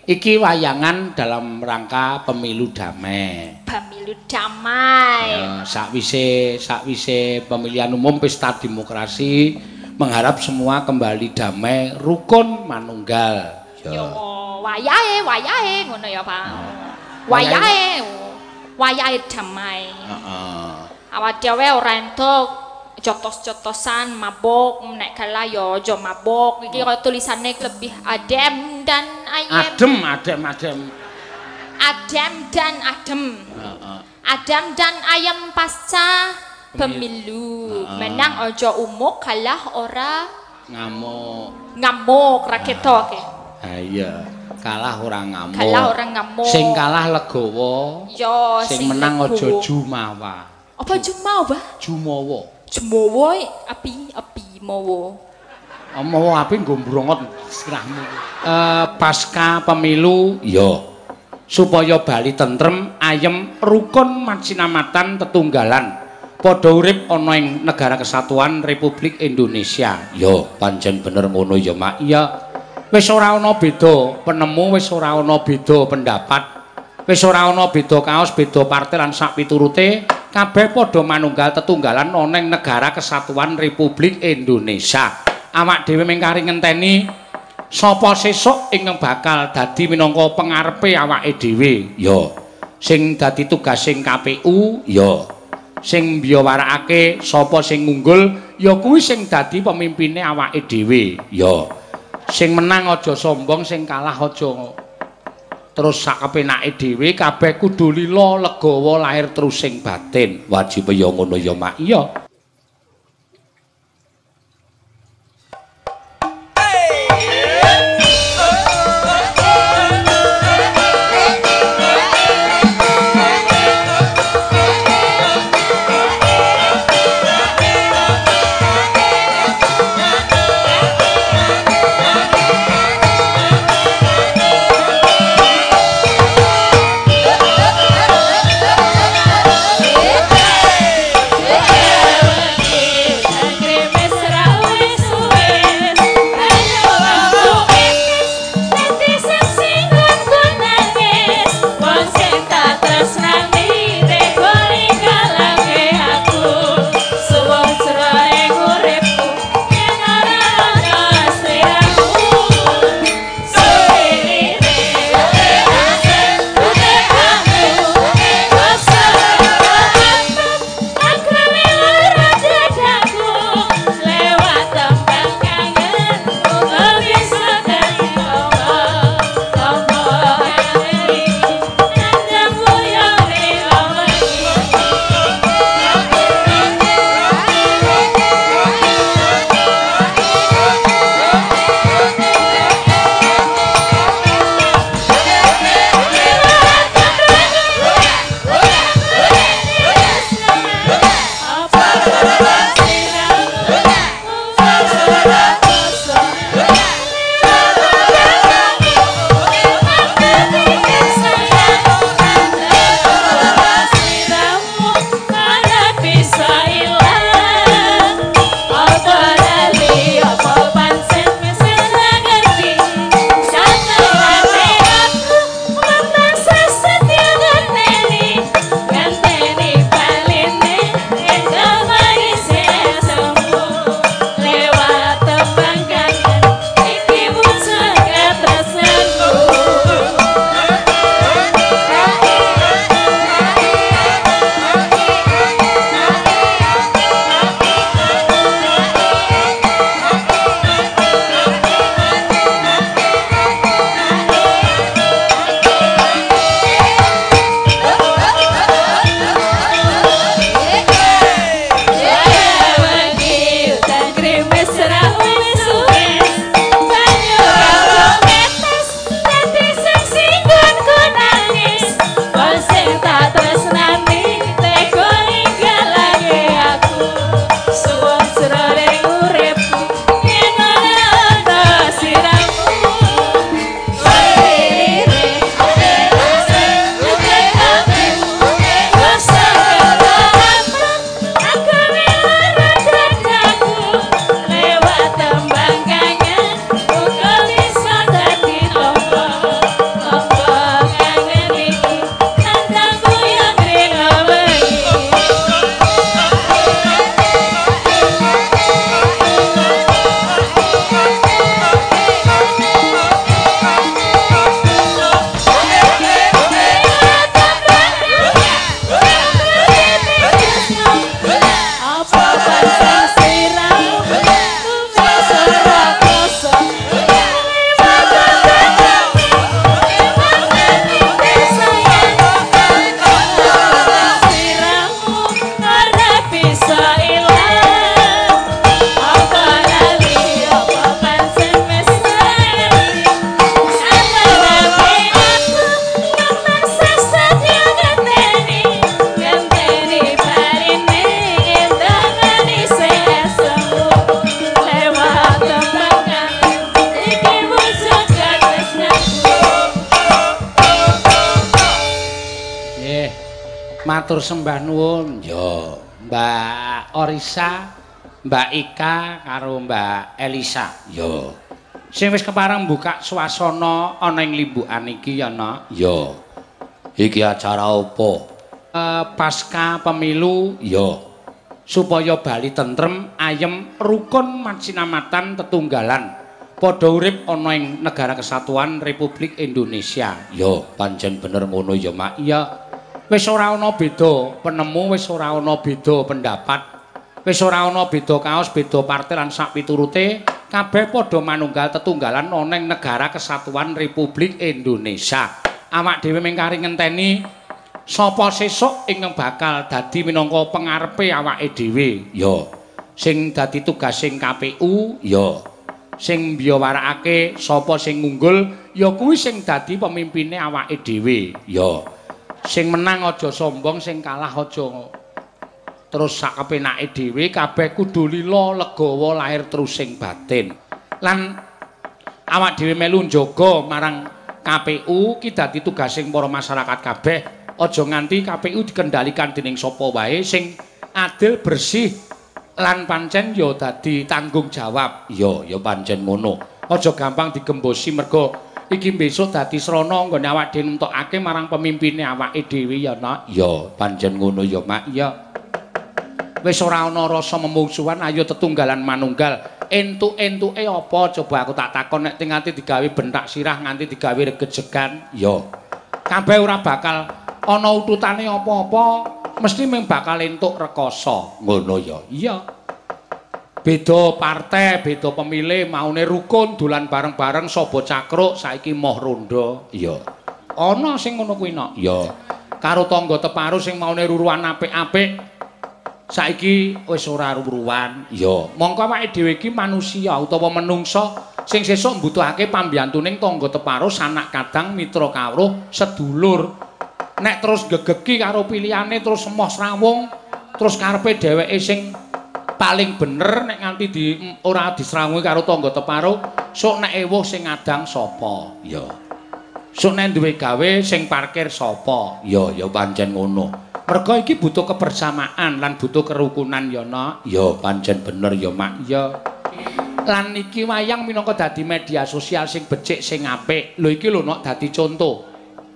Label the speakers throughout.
Speaker 1: Iki wayangan dalam rangka pemilu damai.
Speaker 2: Pemilu damai.
Speaker 1: Ya, sakwise pemilihan umum pesta demokrasi mengharap semua kembali damai, rukun, manunggal.
Speaker 2: Yo wayahe ngono ya, Pak. Wayahe damai.
Speaker 1: Heeh.
Speaker 2: Awak dhewe ora entuk jotos-jotosan mabuk nek kalah yo aja mabuk. Iki kaya tulisane lebih adem dan ayem.
Speaker 1: Adem.
Speaker 2: Adem dan adem. Adem dan ayem pasca pemilu. Menang aja umuk, kalah ora ngamuk ra ketok.
Speaker 1: Ha iya, kalah ora ngamuk.
Speaker 2: Kalah ora ngamuk.
Speaker 1: Sing kalah legowo.
Speaker 2: Yo
Speaker 1: sing menang aja jumawa.
Speaker 2: Apa jumawa?
Speaker 1: Jumawa.
Speaker 2: Jumawa api mawa.
Speaker 1: Mawa api nggo mbrongot sirahmu. Pasca pemilu ya supaya Bali tentrem, ayem, rukun, macinamatan, tetunggalan. Padha urip ana ing negara kesatuan Republik Indonesia. Ya, pancen bener ngono ya, Mak. Iya. Wis ora ana beda penemu, wis ora ana beda pendapat. Wis ora ana beda kaos, beda partai lan sak piturute. Kabeh padha manunggal tetunggalan ana ing negara kesatuan Republik Indonesia. Awak dhewe mengkari ngenteni sapa sesuk ingkang bakal dadi minangka pengarepe awake dhewe. Ya. Sing dadi tugasing KPU, ya. Sing mbiyawarakake sapa sing unggul, ya kuwi sing dadi pemimpine awake dhewe. Ya. Sing menang aja sombong, sing kalah aja terus sak kepenake dhewe, kabeh kudu lila legawa lahir terus sing batin. Wajib ya ngono ya, Mak. Iya.
Speaker 3: Yeah.
Speaker 1: Matur sembah nuwun. Ya, Mbak Orisa, Mbak Ika karo Mbak Elisa. Ya. Sing wis kepareng buka swasana ana ing limbukan iki ya, Nak? Ya. Iki acara apa? Pasca pemilu. Ya. Supaya Bali tentrem, ayem, rukun macinamatan tetunggalan. Padha urip ana ing negara kesatuan Republik Indonesia. Ya, pancen bener ngono ya, Mak. Iya. Wis ora ana beda penemu, wis ora ana beda pendapat. Wis ora ana beda kaos, beda partai lan sak piturute, kabeh padha manunggal tetunggalan ana ing negara kesatuan Republik Indonesia. Awak dhewe mengkari ngenteni sapa sesuk ingkang bakal dadi minangka pengarepe awake dhewe. Ya. Sing dadi tugasing KPU, ya. Sing mbiyawarakake sapa sing ngunggul, ya kuwi sing dadi pemimpine awake dhewe. Ya. Sing menang aja sombong, sing kalah aja terus sak kepenake dhewe, kabeh kudu lila legawa lahir terus sing batin. Lan awak dhewe melu njaga marang KPU ki dadi tugasing para masyarakat kabeh. Aja nganti KPU dikendalikan dening sapa wae sing adil bersih lan pancen ya dadi tanggung jawab. Ya pancen ngono. Aja gampang digembosi mergo iki besok dadi srana nggone awak dhewe nemtokake marang pemimpine awake dhewe ya, Nak. Ya pancen ngono ya, Mak. Ya. Wis ora ana rasa memungsuhan, ayo tetunggalan manunggal. Entuk-entuke apa coba aku tak takon nek nganti digawe bentak sirah nganti digawe regejegan. Ya. Kabeh ora bakal ana ututane apa-apa, mesti mung bakal entuk rekoso. Ngono ya. Iya. Beda partai, beda pemilih, maune rukun dolan bareng-bareng sobo cakruk saiki moh rondo. Iya. Ana sing ngono kuwi, Nok. Ya. Karo tangga teparu sing maune ruruan apik-apik saiki wis ora ruruan. Ya. Mongko awake dhewe iki manusia utawa menungsa sing sesuk mbutuhake pambiyantuning tangga teparu, sanak kadang, mitra kawruh, sedulur. Nek terus gegeki karo pilihane terus emoh srawung, terus karepe dheweke sing paling bener nek nganti ora disrawungi karo tangga teparu, sok nek ewuh sing ngadang sapa? Ya. Sok nek duwe gawe sing parkir sapa? Ya pancen ngono. Mergo iki butuh kebersamaan lan butuh kerukunan ya, Nak. Ya pancen bener ya, Mak. Ya. Lan iki wayang minangka dadi media sosial sing becik sing apik. Lho iki lho, Nok, dadi contoh.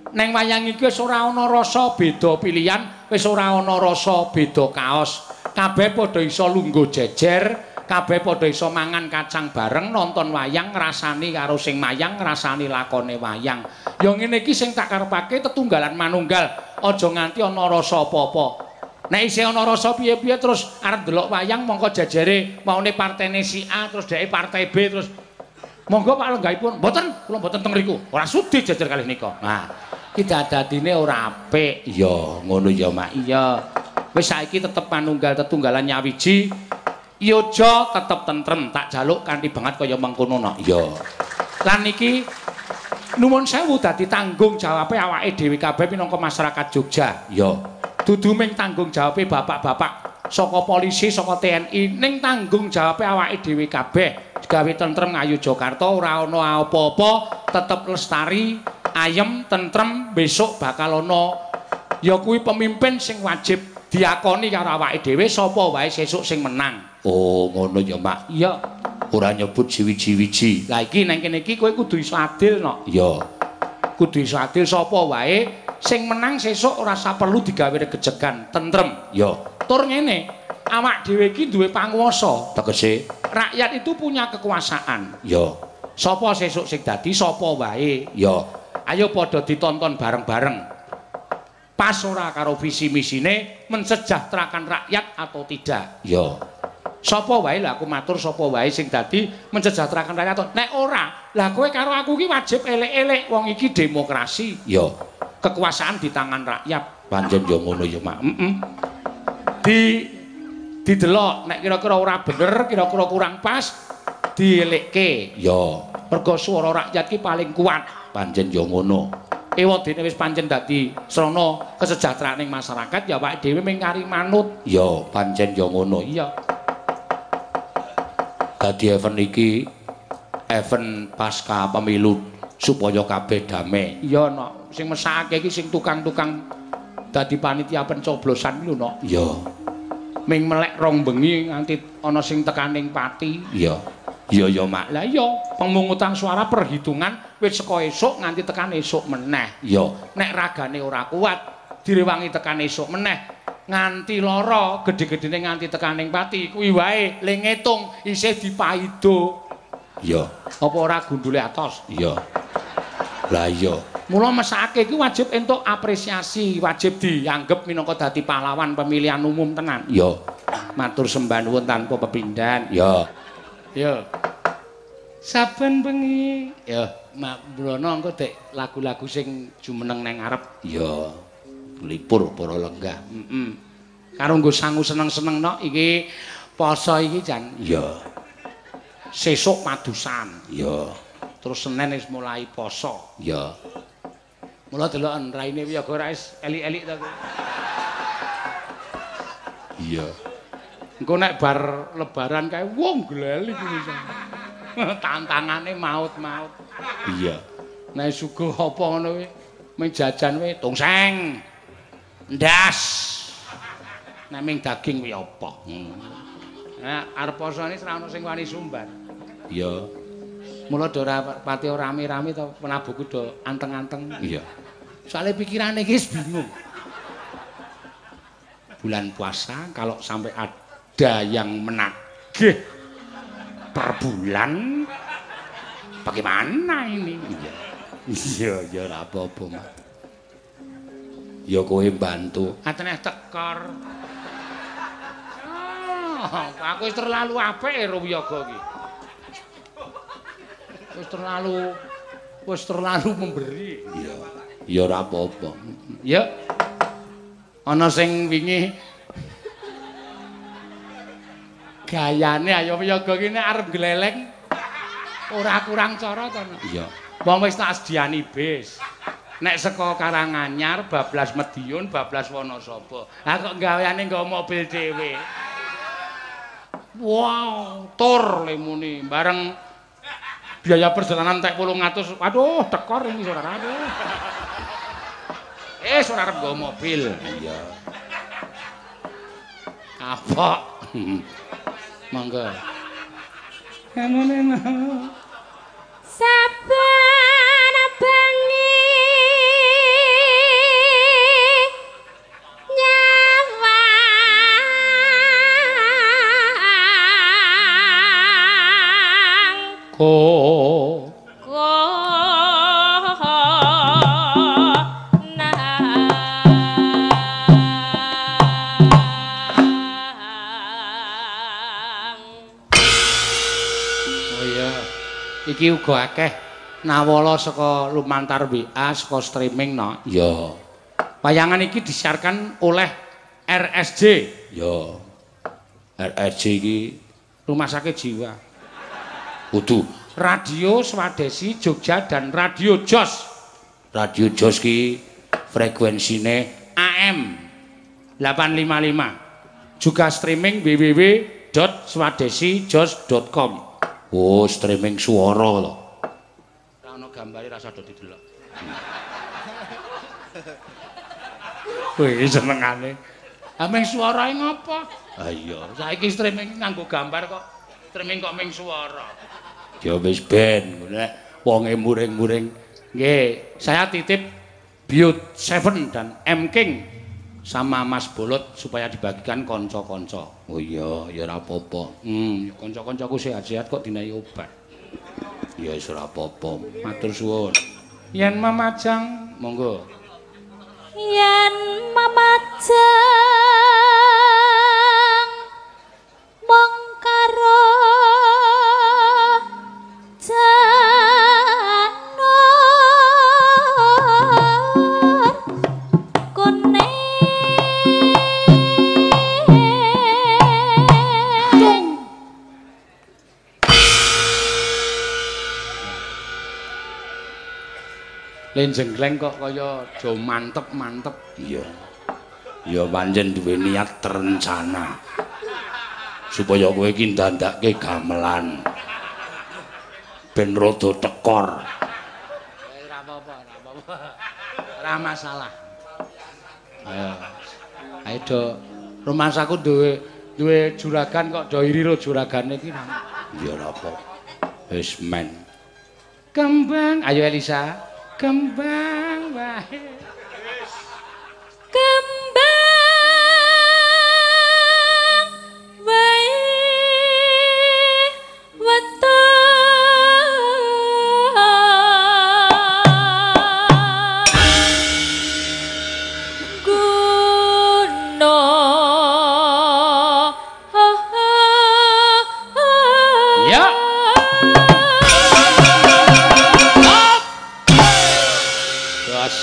Speaker 1: Neng wayang iki wis ora ana rasa beda pilihan, wis ora ana rasa beda kaos. Kabeh padha iso lungguh jejer, kabeh padha iso mangan kacang bareng, nonton wayang, ngrasani karo sing mayang, ngrasani lakone wayang. Ya ngene iki sing tak karepake tetunggalan manunggal, aja nganti ana rasa apa-apa. Nek isih ana rasa piye-piye terus arep delok wayang mongko jejere maune partene si A terus dheke partai B terus monggo Pak lenggahipun. Mboten, kula mboten teng mriku. Ora sudi jejer kalih nika. Nah, iki dadine ora apik. Ya, ngono ya, Mak. Iya. Wis saiki tetep manunggal tetunggalan nyawiji. Yoja tetep tentrem, tak jaluk kanthi banget kaya mengkono, Nok. Ya. Lan iki nuwun sewu dadi tanggung jawabe awake dhewe kabeh minangka masyarakat Jogja. Ya. Dudu ming tanggung jawabe bapak-bapak saka polisi, saka TNI, ning tanggung jawabe awake dhewe kabeh. Gawe tentrem ngayu Jakarta ora ana apa-apa, tetep lestari, ayem, tentrem, besok bakal ana ya kuwi pemimpin sing wajib diakoni karo awake dhewe sapa wae sesuk sing menang. Oh, ngono ya, Mak. Iya. Ora nyebut jiwi-jiwiji. Lah iki nang kene iki kowe kudu iso adil, Nok. Iya. Kudu iso adil sapa wae sing menang sesuk ora usah perlu digawe regejegan, tentrem. Ya. Tur ngene, awak dhewe iki duwe panguwasa. Tegese rakyat itu punya kekuasaan. Ya. Sapa sesuk sing dadi sapa wae. Ya. Ayo padha ditonton bareng-bareng. Pas ora karo visi misine mensejahterakan rakyat atau tidak. Ya. Sapa wae lah aku matur sapa wae sing dadi mensejahterakan rakyat. Nek ora, lah kowe karo aku iki wajib elek-elek wong iki demokrasi. Ya. Kekuasaan di tangan rakyat. Pancen yo ngono ya, Mak. Didelok nek kira-kira ora bener, kira-kira kurang pas, dielekke. Ya. Mergo swara rakyat ki paling kuat. Pancen yo ngono. Ewadene wis pancen dadi srana kesejahteraaning masyarakat ya awake dhewe mung kari manut. Ya, pancen yo ngono. Iya. Dadi event iki event pasca pemilu supaya kabeh damai. Iya, Nok. Sing mesake iki sing tukang-tukang dadi panitia pencoblosan lho no.
Speaker 3: Iya.
Speaker 1: Ming melek rong bengi nganti ana sing tekaning pati.
Speaker 3: Iya. Iya ya Mak.
Speaker 1: Lah iya, pemungutan suara perhitungan wis saka esuk nganti tekan esuk meneh.
Speaker 3: Iya.
Speaker 1: Nek ragane ora kuat, direwangi tekan esuk meneh. Nganti lara, gedhe-gedhene nganti tekaning pati. Kuwi wae le ngitung isih dipaido.
Speaker 3: Iya.
Speaker 1: Apa ora gundule atos?
Speaker 3: Iya. Lah iya.
Speaker 1: Mula mesake iki wajib entuk apresiasi, wajib dianggep minangka dadi pahlawan pemilihan umum tenan.
Speaker 3: Iya.
Speaker 1: Matur sembah nuwun tanpa pepindhan.
Speaker 3: Iya.
Speaker 1: Ya. Saben bengi, ya, Mak Brono engko dek lagu-lagu sing jumeneng nang ngarep.
Speaker 3: Iya. Lipur para lenggah.
Speaker 1: Karo nggo sangu seneng-seneng nok iki poso iki jan.
Speaker 3: Iya.
Speaker 1: Sesuk padusan.
Speaker 3: Iya.
Speaker 1: Terus Senin wis mulai poso.
Speaker 3: Iya.
Speaker 1: Mula deloken raine wiyaga ora wis elik-elik ta kowe.
Speaker 3: Iya.
Speaker 1: Engko nek bar lebaran kae wong gleli kuwi. Tantangane maut-maut.
Speaker 3: Iya.
Speaker 1: Nek suguh apa ngono kuwi? Ming jajan kuwi tongseng. Ndas. Nek ming daging kuwi apa? Nah, arep posone ora ono sing wani sumbar.
Speaker 3: Iya.
Speaker 1: Mula do ora pati rame-rame to penabuhku do anteng-anteng.
Speaker 3: Iya.
Speaker 1: Soale pikirane iki bingung. Bulan puasa kalau sampai ada yang menagih per bulan bagaimana ini?
Speaker 3: Iya, ya ora apa-apa, Mak. Ya kowe bantu.
Speaker 1: Ateneh tekor. Oh, aku wis terlalu apik karo wiyaga iki. Wis terlalu memberi.
Speaker 3: Iya. Ya ora apa-apa.
Speaker 1: Ya. Ana sing wingi gayane ayo wiyaga iki nek arep gleleng ora kurang cara to.
Speaker 3: Iya.
Speaker 1: Wong wis tak sediani bis. Nek saka Karanganyar bablas Medion, bablas Wonosobo. Lah kok gaweane nggo mobil dhewe. Wow, tur lemune bareng biaya perjalanan tek 800. Waduh, tekor ini saudara. Saudara arep nggo mobil.
Speaker 3: Iya.
Speaker 1: Kapok. Monggo. Kanone.
Speaker 2: Saben bengi
Speaker 1: nyawang iki uga akeh nawala saka lumantar WA saka streaming no.
Speaker 3: Ya.
Speaker 1: Wayangan iki disiarkan oleh RSJ.
Speaker 3: Ya. RSJ iki
Speaker 1: Rumah Sakit Jiwa.
Speaker 3: kudu
Speaker 1: Radio Swadesi Jogja dan Radio Jos.
Speaker 3: Radio Jos ki frekuensine
Speaker 1: AM 855. Juga streaming www.swadesijos.com.
Speaker 3: oh streaming suara lho.
Speaker 1: Ora ono gambare rasa do didelok. Wih senengane. Ameng suarae ngopo?
Speaker 3: Ah iya.
Speaker 1: Saiki streaming nganggo gambar kok. Streaming kok ming suara.
Speaker 3: Ya wis ben nek wonge muring-muring.
Speaker 1: Nggih, saya titip Biot 7 dan M King sama Mas Bolot supaya dibagikan kanca-kanca.
Speaker 3: Oh iya, ya ora apa-apa.
Speaker 1: Kanca-kancaku sehat-sehat kok dinai obat.
Speaker 3: Ya wis ora apa-apa.
Speaker 1: Matur suwun. Yen mamajang, monggo.
Speaker 2: yen mamajang mong karo janur kuning
Speaker 1: Lenjengleng kok kaya do mantep-mantep.
Speaker 3: Iya. Ya pancen duwe niat terencana. Supaya kowe iki ndandake gamelan. Ben rada tekor.
Speaker 1: Ora apa-apa, ora apa-apa. Ora masalah. Ayo. Ayo do romansaku duwe juragan kok do iri ro juragane iki.
Speaker 3: Ya apa? Wis men.
Speaker 1: Kembang, ayo Elisa. Kembang wae.
Speaker 2: Kembang wae weton guna
Speaker 1: Ya. Terus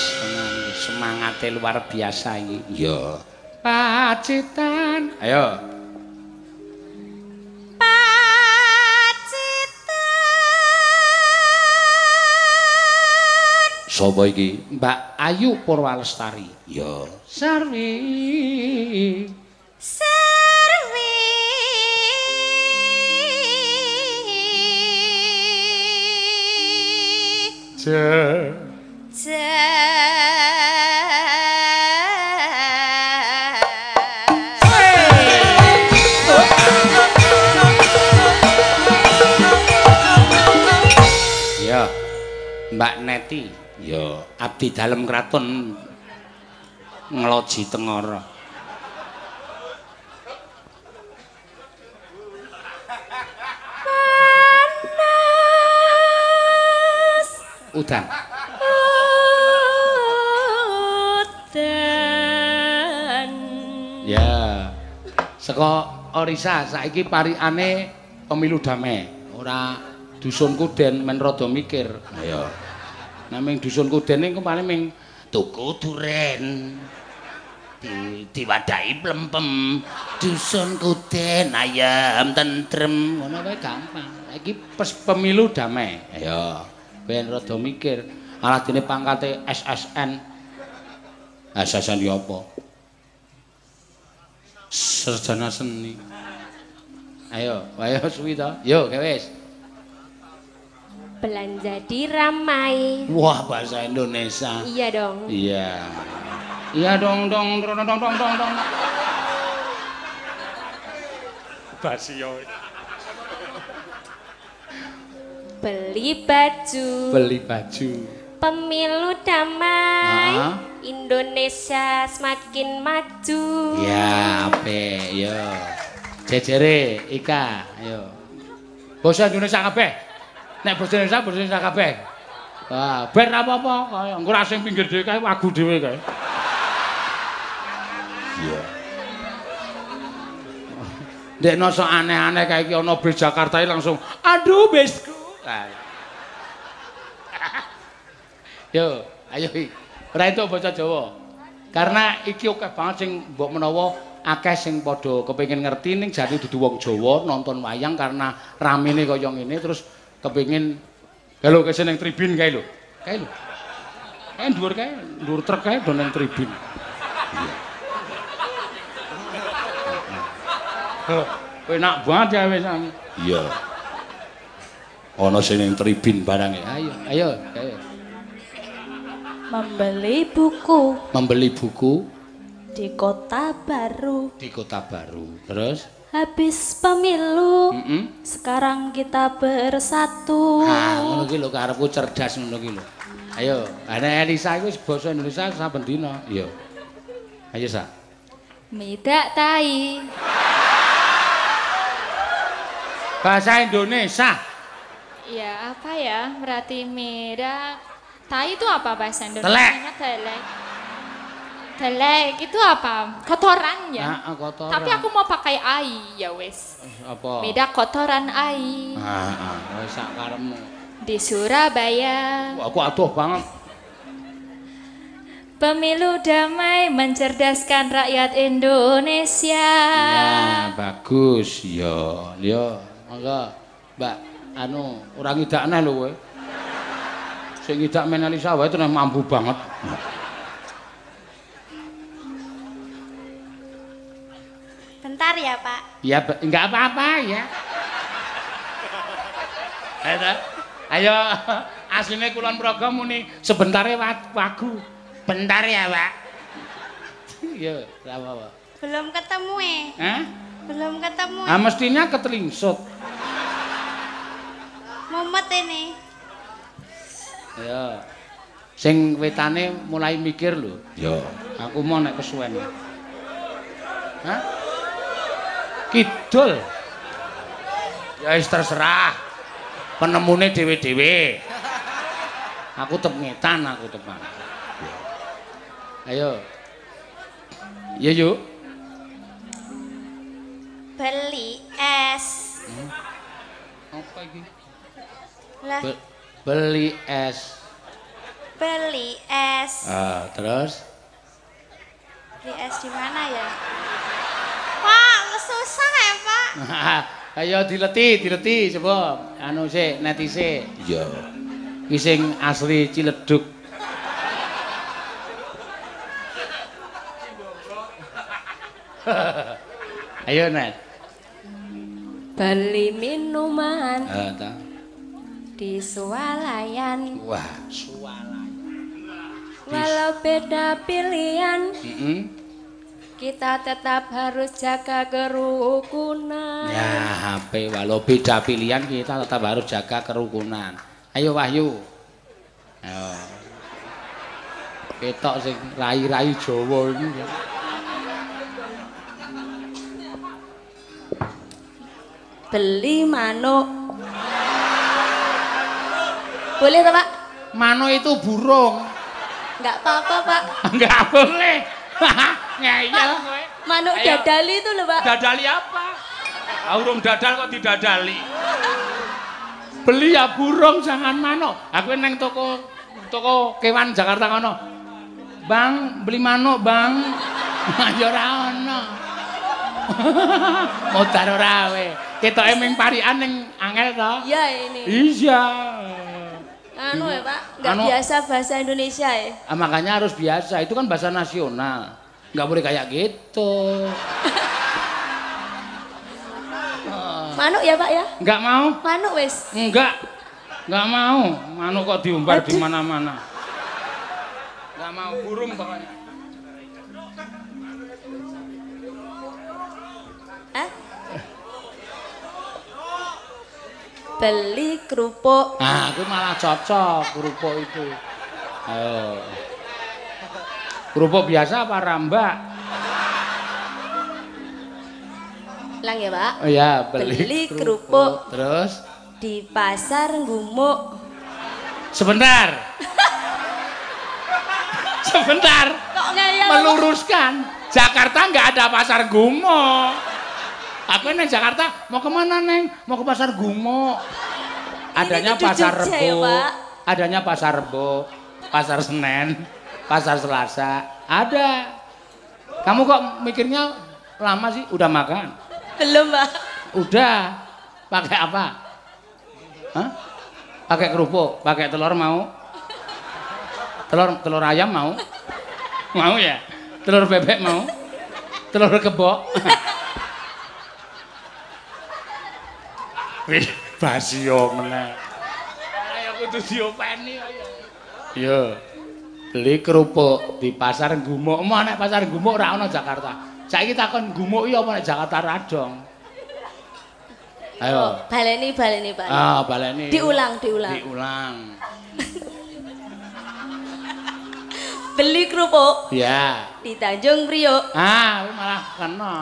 Speaker 1: semangate luar biasa iki.
Speaker 3: Ya.
Speaker 1: Pacitan. Ayo.
Speaker 3: Sapa iki?
Speaker 1: Mbak Ayu Purwalestari.
Speaker 3: Ya.
Speaker 1: Sarwi. Ya, Mbak Neti.
Speaker 3: Ya.
Speaker 1: Abdi dalem kraton Ngloji Tengara. Udan.
Speaker 2: Udan.
Speaker 1: Ya. Saka Orisa saiki parikane pemilu damai. Ora dusun Kuden men rada mikir.
Speaker 3: Ya.
Speaker 1: Naming dusun Kuden iku paling ming
Speaker 3: Tuku duren. Diwadai plempem. Dusun Kuden ayam tentrem.
Speaker 1: ngono wae gampang. Iki pemilu damai. Ya. Ben rada mikir. Alah dene pangkate SSN.
Speaker 3: Asasan ya apa?
Speaker 1: Sarjana seni. Ayo suwi to. Yo, wis.
Speaker 2: Belanja diramai.
Speaker 3: Wah, bahasa Indonesia.
Speaker 2: Iya dong.
Speaker 1: Iya. Iya dong. Basio.
Speaker 2: Beli baju.
Speaker 1: Beli baju.
Speaker 2: Pemilu damai.
Speaker 1: Heeh.
Speaker 2: Indonesia semakin maju.
Speaker 1: Ya, apik, yo. Jejere Ika, yo. Basa Indonesia kabeh. Nek basa Indonesia kabeh. Wah, ben apa-apa kaya engko ra sing pinggir dhewe kae wagu dhewe kae.
Speaker 3: Iya.
Speaker 1: Ndekno sok aneh-aneh kae iki ana bis Jakarta langsung aduh bisku. Yo, ayo iki. Ora entuk basa Jawa. Karena iki akeh banget sing mbok menawa akeh sing padha kepengin ngerti ning jane dudu wong Jawa nonton wayang karena ramene kaya ngene terus kepengin lho kese ning tribun kae lho. Kae lho. Kae dhuwur kae, dhuwur truk kae do ning tribun. Enak banget ya wis.
Speaker 3: Iya. Ana sing ning tribun barange.
Speaker 1: Ayo.
Speaker 2: Membeli buku
Speaker 1: Membeli buku
Speaker 2: di kota baru.
Speaker 1: di Kota Baru. Terus?
Speaker 2: Habis pemilu,
Speaker 1: Heeh.
Speaker 2: sekarang kita bersatu.
Speaker 1: Ah, ngono ki lho karepku cerdas ngono ki lho. Ayo, ana Elisa iku wis basa Indonesia saben dina. Iya. Ayo, Sa.
Speaker 2: Midak tai.
Speaker 1: Bahasa Indonesia.
Speaker 2: Ya, apa ya? Berarti midak. Tai itu apa bahasa Indonesia?
Speaker 1: Telek.
Speaker 2: Telek. Telek itu apa? Kotoran ya?
Speaker 1: Heeh, kotoran.
Speaker 2: Tapi aku mau pakai ai, ya wes.
Speaker 1: Apa?
Speaker 2: Midak kotoran ai.
Speaker 1: Heeh, wis sak karepmu.
Speaker 2: Di Surabaya.
Speaker 1: Aku adoh banget.
Speaker 2: Pemilu damai mencerdaskan rakyat Indonesia.
Speaker 1: Ya, bagus. Ya, monggo. Mbak, anu, ora ngidakne lho kowe. Sing ngidak men Elisa wae tenan mampu banget.
Speaker 2: Bentar ya, Pak.
Speaker 1: Ya, enggak apa-apa ya. Ayo, asline Kulon Progo muni sebentare wagu.
Speaker 3: Bentar ya, Pak.
Speaker 1: Ya, apa?
Speaker 4: Belum ketemu
Speaker 1: Hah?
Speaker 4: Belum ketemu.
Speaker 1: Ah mestinya ketelingsut.
Speaker 4: Mumet ini.
Speaker 1: Ya. Sing wetane mulai mikir lho.
Speaker 3: Ya.
Speaker 1: Aku mau nek kesuwen. Hah? Kidul. Ya wis terserah. Penemune dhewe-dhewe. Aku tep ngetan aku tepan. Ayo. Ya yuk.
Speaker 4: Beli es.
Speaker 1: Apa iki?
Speaker 4: Lah,
Speaker 1: Beli es.
Speaker 4: beli es.
Speaker 1: Ah, terus?
Speaker 4: Beli es di mana ya? Pak, susah ya, Pak.
Speaker 1: Ayo dileti coba. Anu sik, neti sik.
Speaker 3: Iya.
Speaker 1: Ki sing asli Ciledug. Ayo, Net.
Speaker 5: Beli minuman
Speaker 1: Ta.
Speaker 5: di swalayan,
Speaker 1: Wah, suwalayan.
Speaker 5: walau beda pilihan,
Speaker 1: Kita
Speaker 5: tetap harus jaga kerukunan.
Speaker 1: Ya, HP walau beda pilihan kita tetap harus jaga kerukunan. Ayo Wahyu. Ayo. Ketok sing rai-rai Jawa iki.
Speaker 5: Beli manuk. Boleh toh, Pak?
Speaker 1: Manuk itu burung.
Speaker 5: Enggak apa-apa, Pak.
Speaker 1: Enggak boleh. Ngeyel kowe.
Speaker 5: Manuk
Speaker 1: Ayo.
Speaker 5: dadali itu loh, Pak.
Speaker 1: Dadali apa? Urung dadal kok didadali. Beli ya burung jangan manuk. Aku neng toko kewan Jakarta kono. Bang, beli manuk, Bang. Ya ora ono. Modar ora we. Ketoke ming parikan ning angel to?
Speaker 5: Iya ini.
Speaker 1: Iya.
Speaker 5: Anu ya, Pak. Enggak
Speaker 1: Anu-
Speaker 5: biasa bahasa Indonesia ya.
Speaker 1: Makanya harus biasa. Itu kan bahasa nasional. Nggak boleh kayak gitu.
Speaker 5: Manuk ya, Pak ya?
Speaker 1: Nggak mau?
Speaker 5: Manuk wis.
Speaker 1: Nggak mau. Manuk kok diumbar di
Speaker 5: Aduh.
Speaker 1: mana-mana. Nggak mau burung pokoknya.
Speaker 5: Hah? Beli kerupuk.
Speaker 1: Nah, aku malah cocok kerupuk itu. Ayo. Kerupuk biasa apa rambak?
Speaker 5: Lang ya, Pak.
Speaker 1: Oh ya,
Speaker 5: Beli kerupuk.
Speaker 1: Terus?
Speaker 5: Di pasar Gumuk.
Speaker 1: Sebentar. Sebentar.
Speaker 5: Kok ngeyel?
Speaker 1: Meluruskan. Jakarta nggak ada pasar Gumo. Aku ini Jakarta mau kemana Neng? Mau ke pasar Gumo. Adanya
Speaker 5: Ini
Speaker 1: pasar
Speaker 5: Jogja ya,
Speaker 1: Rebo.
Speaker 5: Pak?
Speaker 1: Adanya pasar Rebo, pasar Senen, pasar Selasa. Ada. Kamu kok mikirnya lama sih? Udah makan?
Speaker 5: Belum, Pak.
Speaker 1: Udah. Pakai apa? Hah? Pakai kerupuk, pakai telur mau? Telur ayam mau? Mau ya? Telur bebek mau? Telur kebo? Wih, basi yo meneh. Ayo kudu diopeni ayo. Yo. Beli kerupuk di pasar Gumuk. Mau nek pasar Gumuk ora ana Jakarta. Saiki takon Gumuk iki apa nek Jakarta Radong. Ayo.
Speaker 5: Oh, baleni, Pak.
Speaker 1: Ah, baleni.
Speaker 5: Diulang.
Speaker 1: Diulang.
Speaker 5: Beli kerupuk
Speaker 1: Ya.
Speaker 5: di Tanjung Priok.
Speaker 1: Ah, malah kena.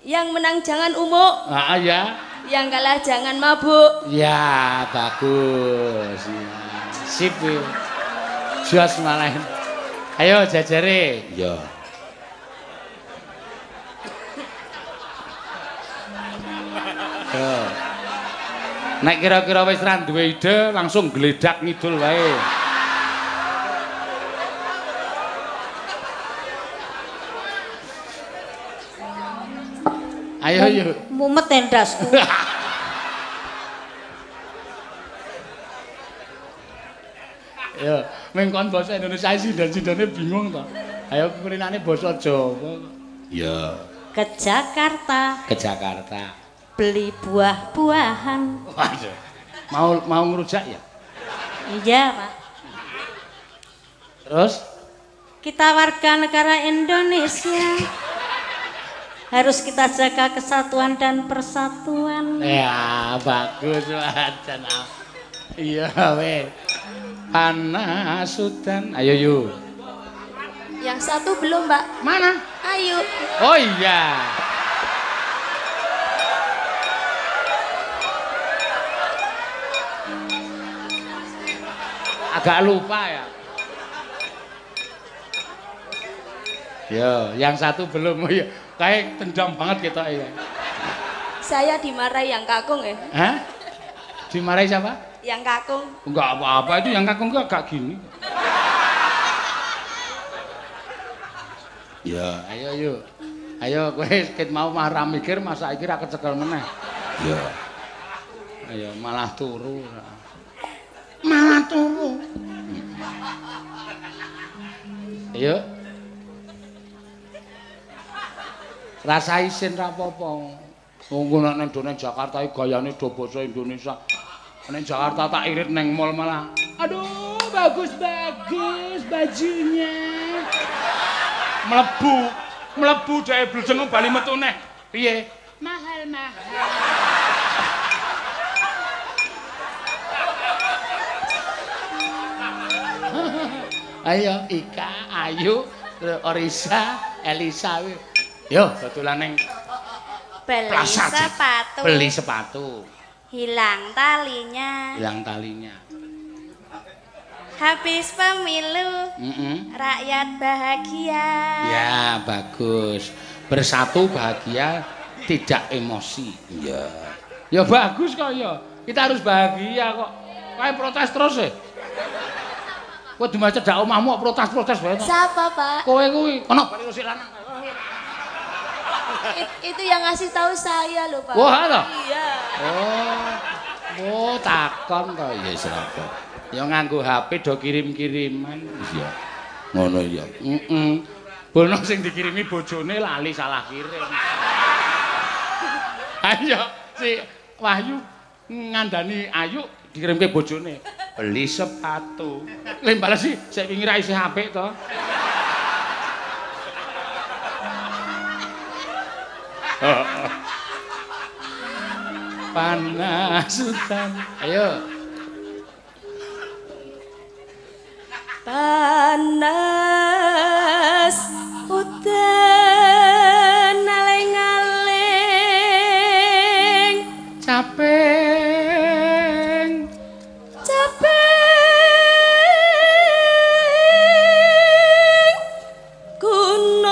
Speaker 5: Yang menang jangan umuk,
Speaker 1: Ah, ya.
Speaker 5: yang kalah jangan mabuk.
Speaker 1: Ya, bagus. Ya. Sip. Jos malah. Ayo jajare.
Speaker 3: Ya.
Speaker 1: Yo. Nek kira-kira wis ra duwe ide, langsung gledak ngidul wae. Ayo yuk.
Speaker 4: Mumet endasku.
Speaker 1: Yo, mengkon basa Indonesia sindan-sindane bingung to. Ayo kulinane basa Jawa.
Speaker 3: Ya.
Speaker 4: Ke Jakarta
Speaker 1: Ke Jakarta.
Speaker 4: beli buah-buahan.
Speaker 1: Waduh. Mau ngerujak ya?
Speaker 4: Iya, Pak.
Speaker 1: Terus
Speaker 4: Kita warga negara Indonesia harus kita jaga kesatuan dan persatuan.
Speaker 1: Ya, bagus wajan. Iya, weh. Panasutan. Ayo, yuk.
Speaker 5: Yang satu belum, Mbak.
Speaker 1: Mana?
Speaker 5: Ayo.
Speaker 1: Oh iya. Agak lupa ya. Yo, yang satu belum. Ya. Kayak tendang banget kita ya.
Speaker 5: Saya dimarahi yang kakung ya.
Speaker 1: Hah? Dimarahi siapa?
Speaker 5: Yang kakung.
Speaker 1: Enggak apa-apa, itu yang kakung enggak gini. Ya, ayo yuk. Ayo kowe ket mau marah mikir masa iki ra kecekel meneh. Ya. Ayo malah turu. Malah turu. Ayo. Rasa isin ra apa-apa. Wong nek nang dene Jakarta iki gayane do basa Indonesia. Ning Jakarta tak irit neng mall malah. Aduh, bagus-bagus bajunya. Mlebu dhek blejeng bali metu neh. Piye? Mahal-mahal. Ayo Ika, Ayu, Orisa, Elisa. Yo, dodolan ning Beli sepatu.
Speaker 4: Hilang talinya. Habis pemilu. Rakyat bahagia.
Speaker 1: Ya, bagus. Bersatu bahagia, tidak emosi. Ya. Ya bagus kok ya. Kita harus bahagia kok. Kayak protes terus ya. Kowe dimaca dak omahmu protes-protes wae to.
Speaker 5: Siapa, Pak?
Speaker 1: Kowe kuwi kono bali sik lanang.
Speaker 5: Itu yang ngasih tahu saya loh, Pak.
Speaker 1: Wah, lho.
Speaker 5: Iya.
Speaker 1: Oh, takon to ya sapa. Ya nganggo HP do kirim-kiriman. Iya. Ngono ya. Bono sing dikirimi bojone lali salah kirim. Ayo si Wahyu ngandani Ayu dikirimke bojone. Beli sepatu. Lha bales sih sik wingi ra isih apik to. Panasutan. Ayo.
Speaker 5: Panas udan aling-aling
Speaker 1: Caping
Speaker 5: gunung.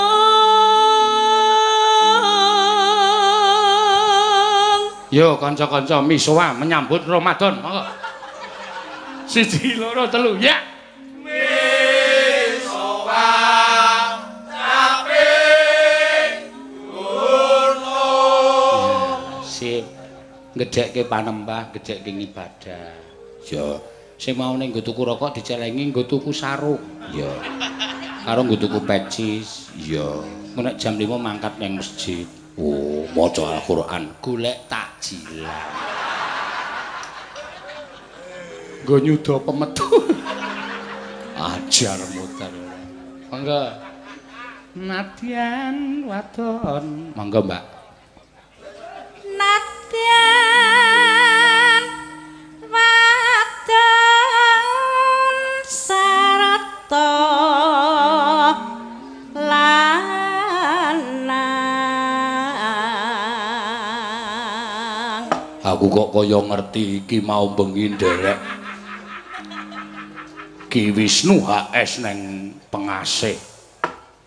Speaker 1: Yo kanca-kanca misoa menyambut Ramadan, monggo. 1 2 3 ya. Misoa caping gunung. Sip. Gedhekke panembah, gedhekke ibadah. Ya. Sing mau ning nggo tuku rokok dicelengi nggo tuku sarung. Ya. Karo nggo tuku pecis. Ya. Nek jam 5 mangkat ning masjid. Oh, maca Al-Qur'an, golek takjilan. Nggo nyuda pemetu. Ajar muter. Monggo. Nadyan wadon. Monggo, Mbak.
Speaker 4: Nadyan wadon sarata lanang.
Speaker 1: Aku kok kaya ngerti iki mau bengi nderek Ki Wisnu HS neng pengasih.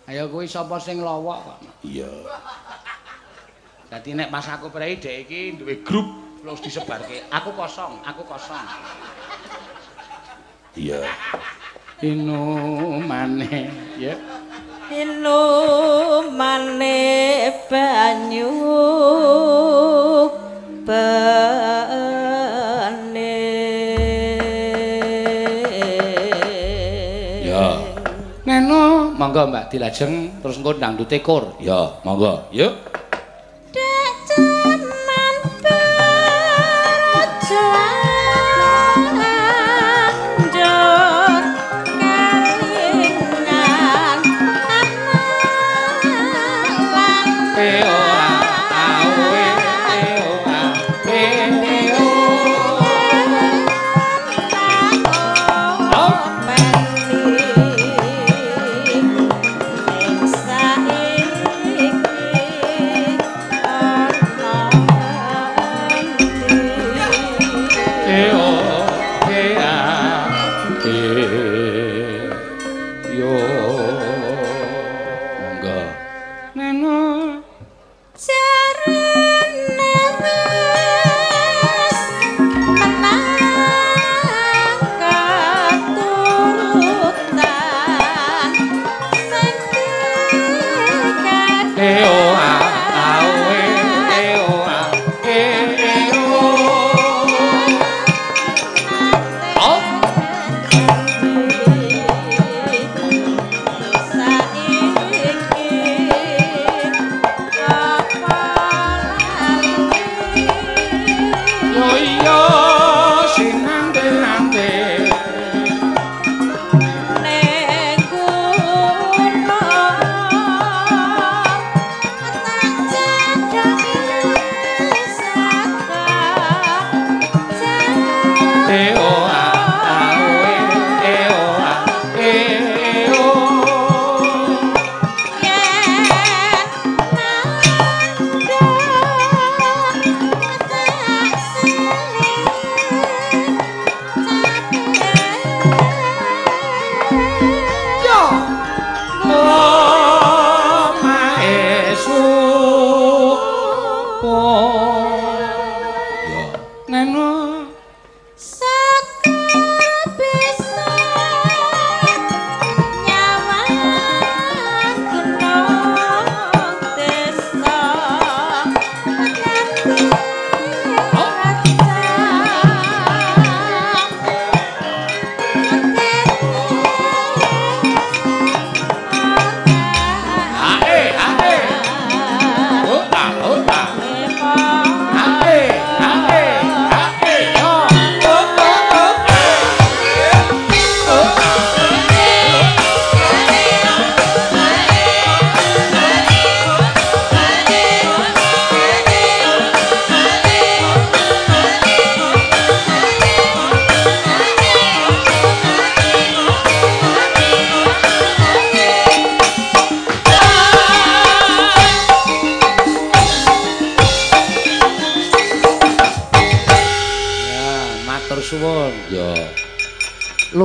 Speaker 1: Ayo kuwi sapa sing lowok kok? Iya. Dadi nek pas aku prei dhek iki duwe grup terus disebarke. Aku kosong. Iya. Inu maneh ya.
Speaker 5: Inu maneh banyu
Speaker 1: Neno, monggo Mbak dilajeng terus engko dangdute kur. Ya, monggo. Yuk.
Speaker 4: Dek jaman berjalan kelingan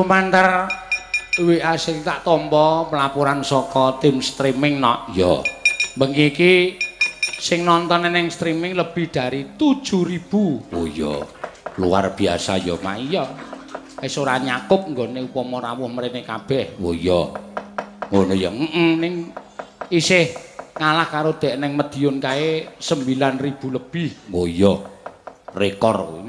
Speaker 1: lumantar WA sing tak tampa pelaporan saka tim streaming nok. Ya. Bengi iki sing nonton ning streaming lebih dari 7.000. Oh iya. Luar biasa ya, Mak. Iya. Wis ora nyakup nggone upama rawuh mrene kabeh. Oh iya. Ngono ya. Ning isih ngalah karo dek ning Madiun kae 9.000 lebih. Oh iya. Rekor.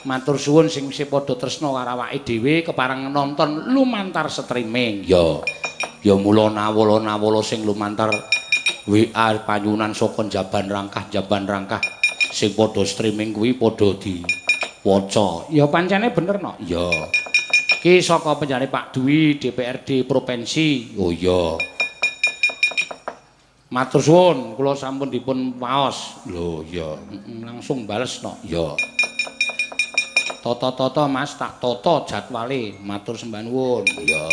Speaker 1: Matur suwun sing isih padha tresna karo awake dhewe kepareng nonton lumantar streaming. Ya. Ya mula nawala-nawala sing lumantar WA panyunan saka Jaban Rangkah sing padha streaming kuwi padha diwaca. Ya pancene bener no. Ya. Ki saka penjane Pak Dwi DPRD provinsi. Oh iya. Matur suwun, kula sampun dipun waos. Lho ya, langsung bales no. Ya. Toto Mas tak toto jadwale. Matur sembah nuwun. Ya.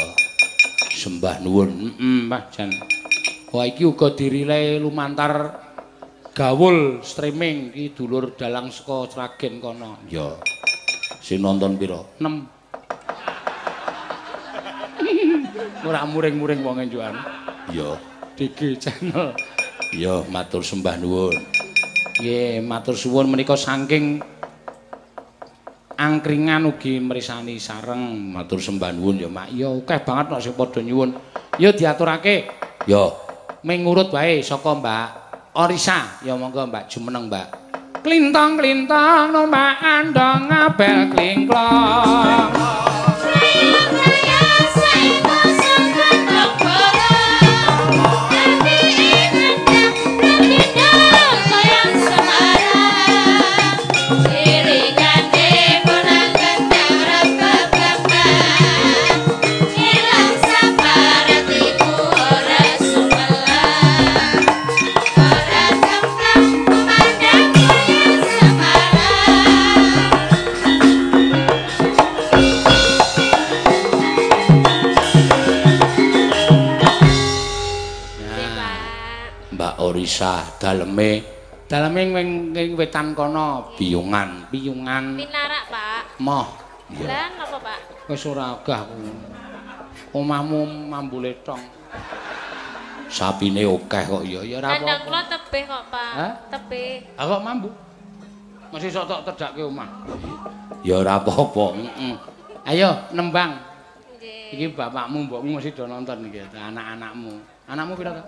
Speaker 1: Sembah nuwun. Mbah jan. Wah iki uga dirilai lumantar Gawul streaming iki dulur dalang saka Sragen kono. Ya. Sing nonton pira? 6. Ora muring-muring wong enjukan. Ya. DG channel. Ya, matur sembah nuwun. Nggih, matur suwun menika saking angkringan ugi mrisani sareng. Matur sembah nuwun ya, Mak. Ya akeh banget nek sing padha nyuwun. Ya diaturake. Ya, ming ngurut wae saka Mbak Orisa. Ya monggo Mbak jumeneng, Mbak. Klintong-klintong nombak andong ngabel klingklong. Orisa daleme ing wetan kono piyungan
Speaker 4: Pinarak Pak
Speaker 1: moh
Speaker 4: lan apa Pak
Speaker 1: wis ora agah omahmu mambule tong sapine akeh kok ya ora apa
Speaker 4: kandang kula tebih kok Pak tebih
Speaker 1: kok mambu masih sok tok tedake omah ya ora apa-apa ayo nembang iki bapakmu mbokmu mesti do nonton iki anak-anakmu pira to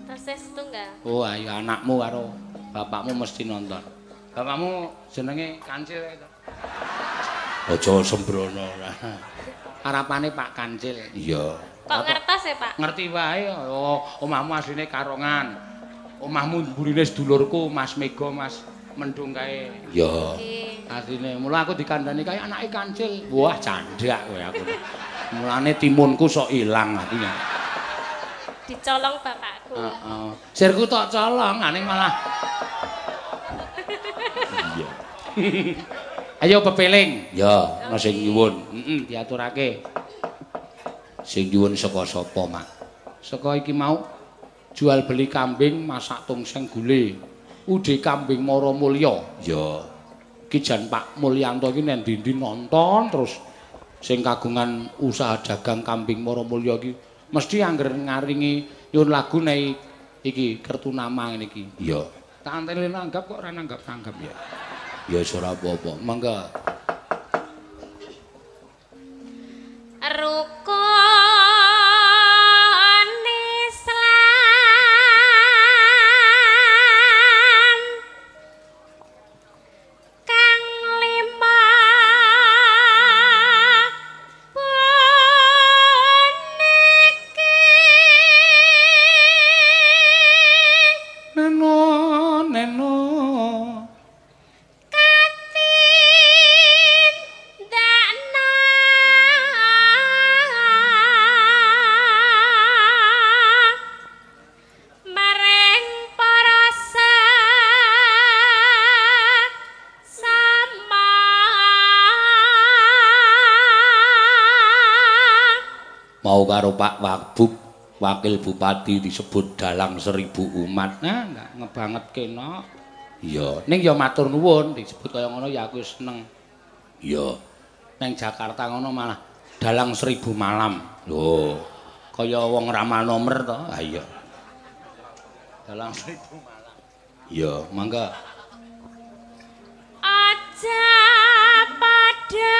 Speaker 4: Terses tunggal.
Speaker 1: Oh, ayo anakmu karo bapakmu mesti nonton. Bapakmu jenenge Kancil to. Aja sembrono. Arapane Pak Kancil. Iya.
Speaker 4: Kok ngertos ya, Pak?
Speaker 1: Ngerti wae. Oh, omahmu asline Karongan. Omahmu burine sedulurku Mas Mega, Mas Mendung kae. Iya. Asline. Mula aku dikandani kae anake Kancil. Wah, candhak kowe aku. Mulane timunku sok ilang aku ya.
Speaker 4: Dicolong bapakku.
Speaker 1: Heeh. Sirku tok colong, ning malah. Iya. Ayo pepeling. Ya, ana sing nyuwun. Diaturake. Sing nyuwun saka sapa, Mak? Saka iki mau jual beli kambing masak tongseng gule. Ude kambing Mara Mulya. Ya. Iki jan Pak Mulyanto iki nek ndi nonton terus sing kagungan usaha dagang kambing Mara Mulya iki mesti angger ngaringi nyun lagu nek iki kertu nama ngene iki. Iya. Tak antene nanggap kok ora nanggap-nanggap ya. Ya wis ora apa-apa. Mangga.
Speaker 4: Rukun Islam kang lima
Speaker 1: Neno
Speaker 4: katin dakna mareng para sama
Speaker 1: mau karo Pak Wagub Wakil Bupati disebut dalang 1000 umat. Nah, enggak ngebanget kena. Iya, ning ya matur nuwun disebut kaya ngono ya aku seneng. Iya. Neng Jakarta ngono malah dalang 1000 malam. Lho, kaya wong ramal nomer to. Ha iya. Dalang 1000 malam. Iya, mangga.
Speaker 2: Aja pada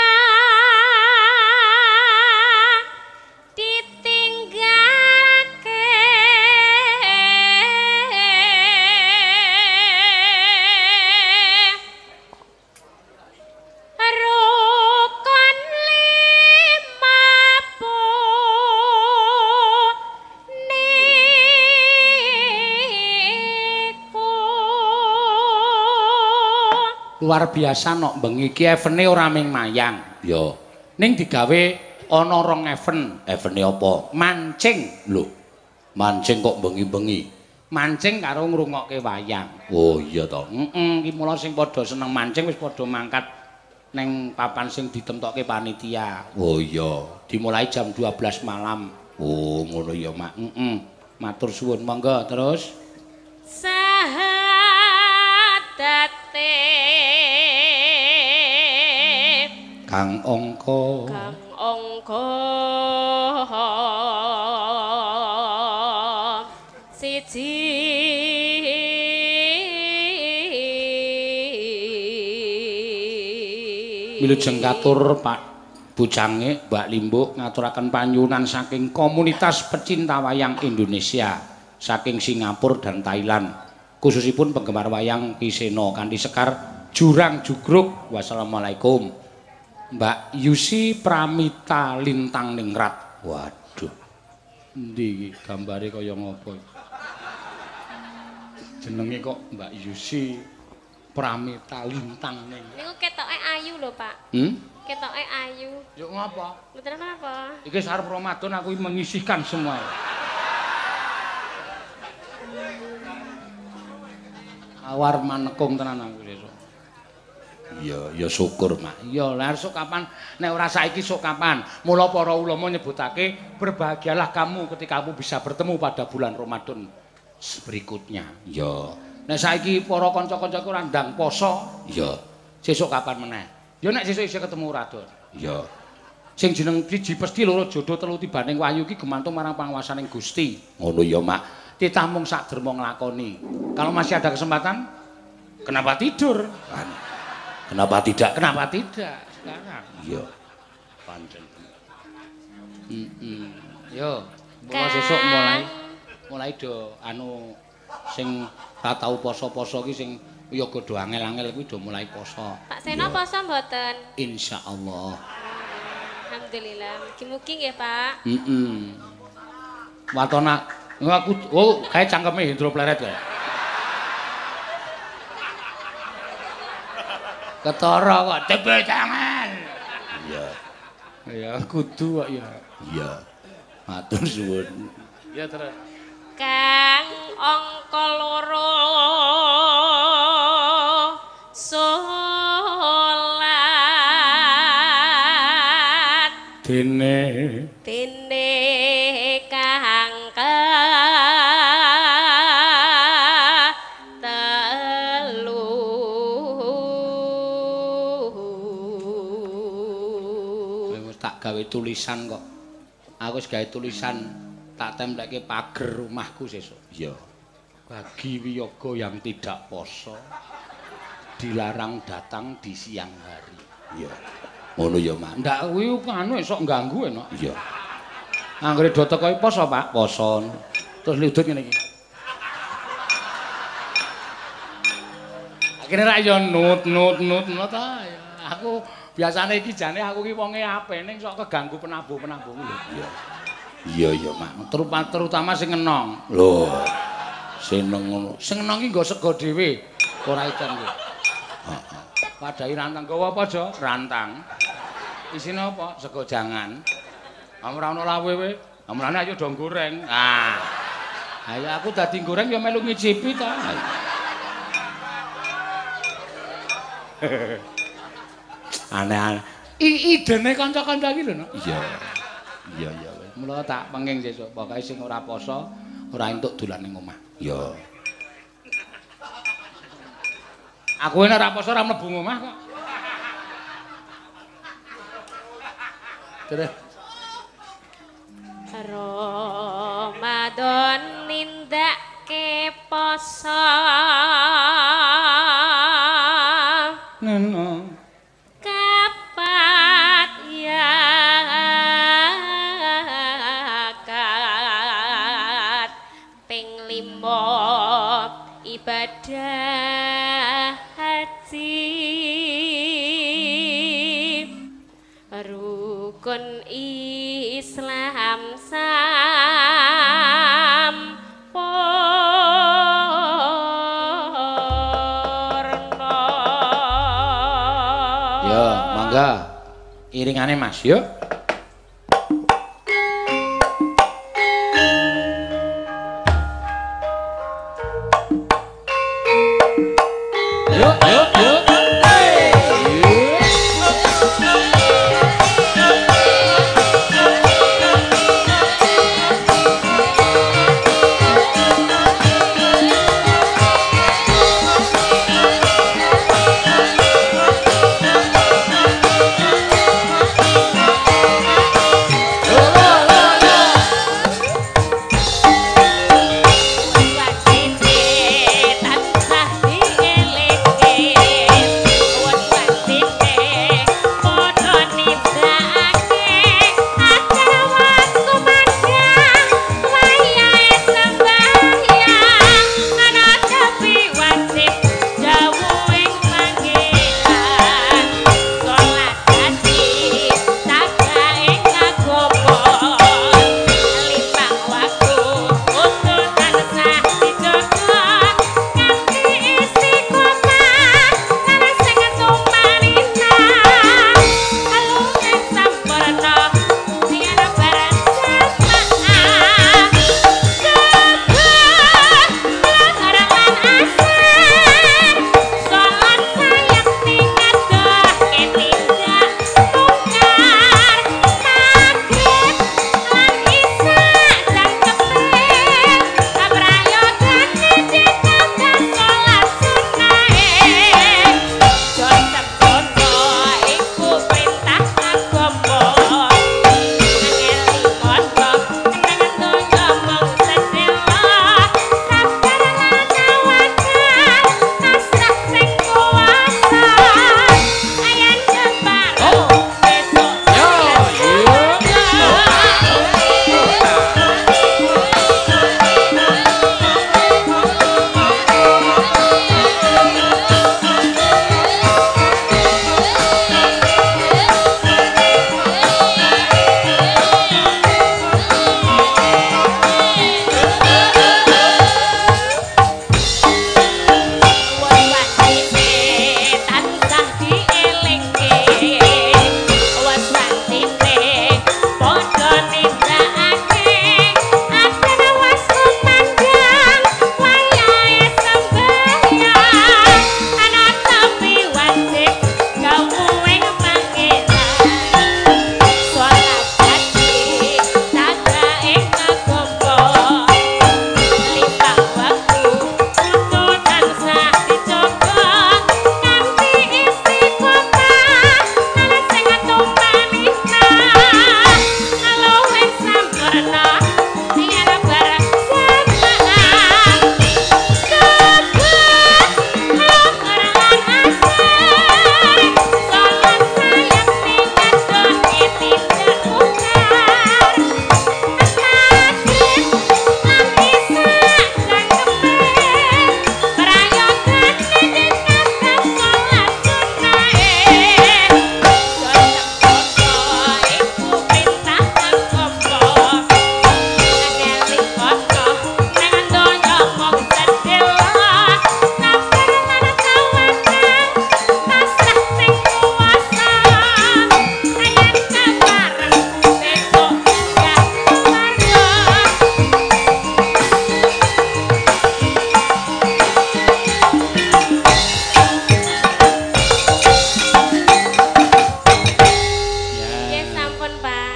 Speaker 1: luar biasa nok bengi iki evene ora ming mayang ya ning digawe ana 2 event. Evene apa? Mancing. Lho, mancing kok bengi-bengi? Mancing karo ngrungokke wayang. Oh iya to. Iki mula sing padha seneng mancing wis padha mangkat ning papan sing ditemtokke panitia. Oh iya, dimulai jam 12 malam. Oh ngono ya Mak. Matur suwun, monggo terus.
Speaker 2: Sahadate
Speaker 1: Kang Angka
Speaker 2: siji
Speaker 1: Wilujeng katur Pak Bujange, Mbak Limbuk ngaturaken panyuwunan saking komunitas pecinta wayang Indonesia saking Singapura dan Thailand, khususipun penggemar wayang Kiseno kanthi sekar Jurang Jugruk. Wassalamualaikum. Mbak Yusi Pramita Lintang Ningrat. Waduh, endi iki gambare kaya ngopo? Jenenge kok Mbak Yusi Pramita Lintang Ningrat.
Speaker 2: Niku ketoke ayu lho, Pak. Ketoke ayu.
Speaker 1: Yuk ngapa?
Speaker 2: Mboten napa.
Speaker 1: Iki sarep Ramadan aku mengisihkan semua. Awar manekung tenan aku sesuk. Iya, ya syukur, Mak. Iya, lha esuk kapan? Nek ora saiki sok kapan? Mula para ulama nyebutake berbahagialah kamu ketika kamu bisa bertemu pada bulan Ramadan berikutnya. Iya. Nek saiki para kanca-kancaku ora ndang poso, iya. Sesuk kapan meneh? Ya nek sesuk isih ketemu Radon. Iya. Sing jeneng siji pesti loro jodoh telu tibaning wayu iki gumantung marang panguwasaning Gusti. Ngono ya, Mak. Titah mung sak derma nglakoni. Kalau masih ada kesempatan, kenapa tidur? Kenapa tidak? Kenapa tidak sekarang? Iya. Pancen. Yo, mulai sesuk mulai do anu sing ora tau poso-poso ki sing ya godho angel-angel kuwi do mulai poso.
Speaker 2: Pak Seno poso mboten?
Speaker 1: Insyaallah.
Speaker 2: Alhamdulillah. Mugi-mugi nggih, Pak.
Speaker 1: Watona aku kae cangkeme Hendro Pleret kae. Ketara kok tebel tangan. Iya. Ya kudu kok ya. Iya. Matur suwun. Ya terus.
Speaker 2: Kang angka 2 salat
Speaker 1: dene
Speaker 2: kang
Speaker 1: gawe tulisan kok. Aku wis gawe tulisan tak tempelke pager rumahku sesuk. Iya. Bagi wiyaga yang tidak poso dilarang datang di siang hari. Iya. Ngono ya, Mak. Ndak kuwi anu esuk ganggu enak. Iya. Anggere do teko poso, Pak. Poso. Terus ludut ngene iki. Akhire ra yo nut ta. Aku biasane iki jane aku ki wonge apik ning sok keganggu penabuh-penabuh lho. Iya. Iya, Mak. Terutama sing enong. Lho. Seneng ngono. Sing enong ki nggo sego dhewe. Ora ikan ki. Heeh. Padhahi rantang gawa apa, Jo? Rantang. Isine apa? Sego jangan. Ora ono lawewe. Amrane ayo do goreng. Ah. Ayo aku dadi goreng ya melu ngicipi ta. Aneh-aneh. Idene kanca-kanca iki lho, no? Iya. Iya. Mula tak penging sesuk, pokoke sing ora poso ora entuk dolan ning omah. Iya. Aku nek ora poso ora mlebu omah kok. Terus.
Speaker 2: Ramadan nindake poso
Speaker 1: Ngono.
Speaker 2: kapat ya kat ping 5 ibadah haji rukun Islam sampurna.
Speaker 1: Yo, mangga. Iringane Mas, yo. Yo, yo, yo.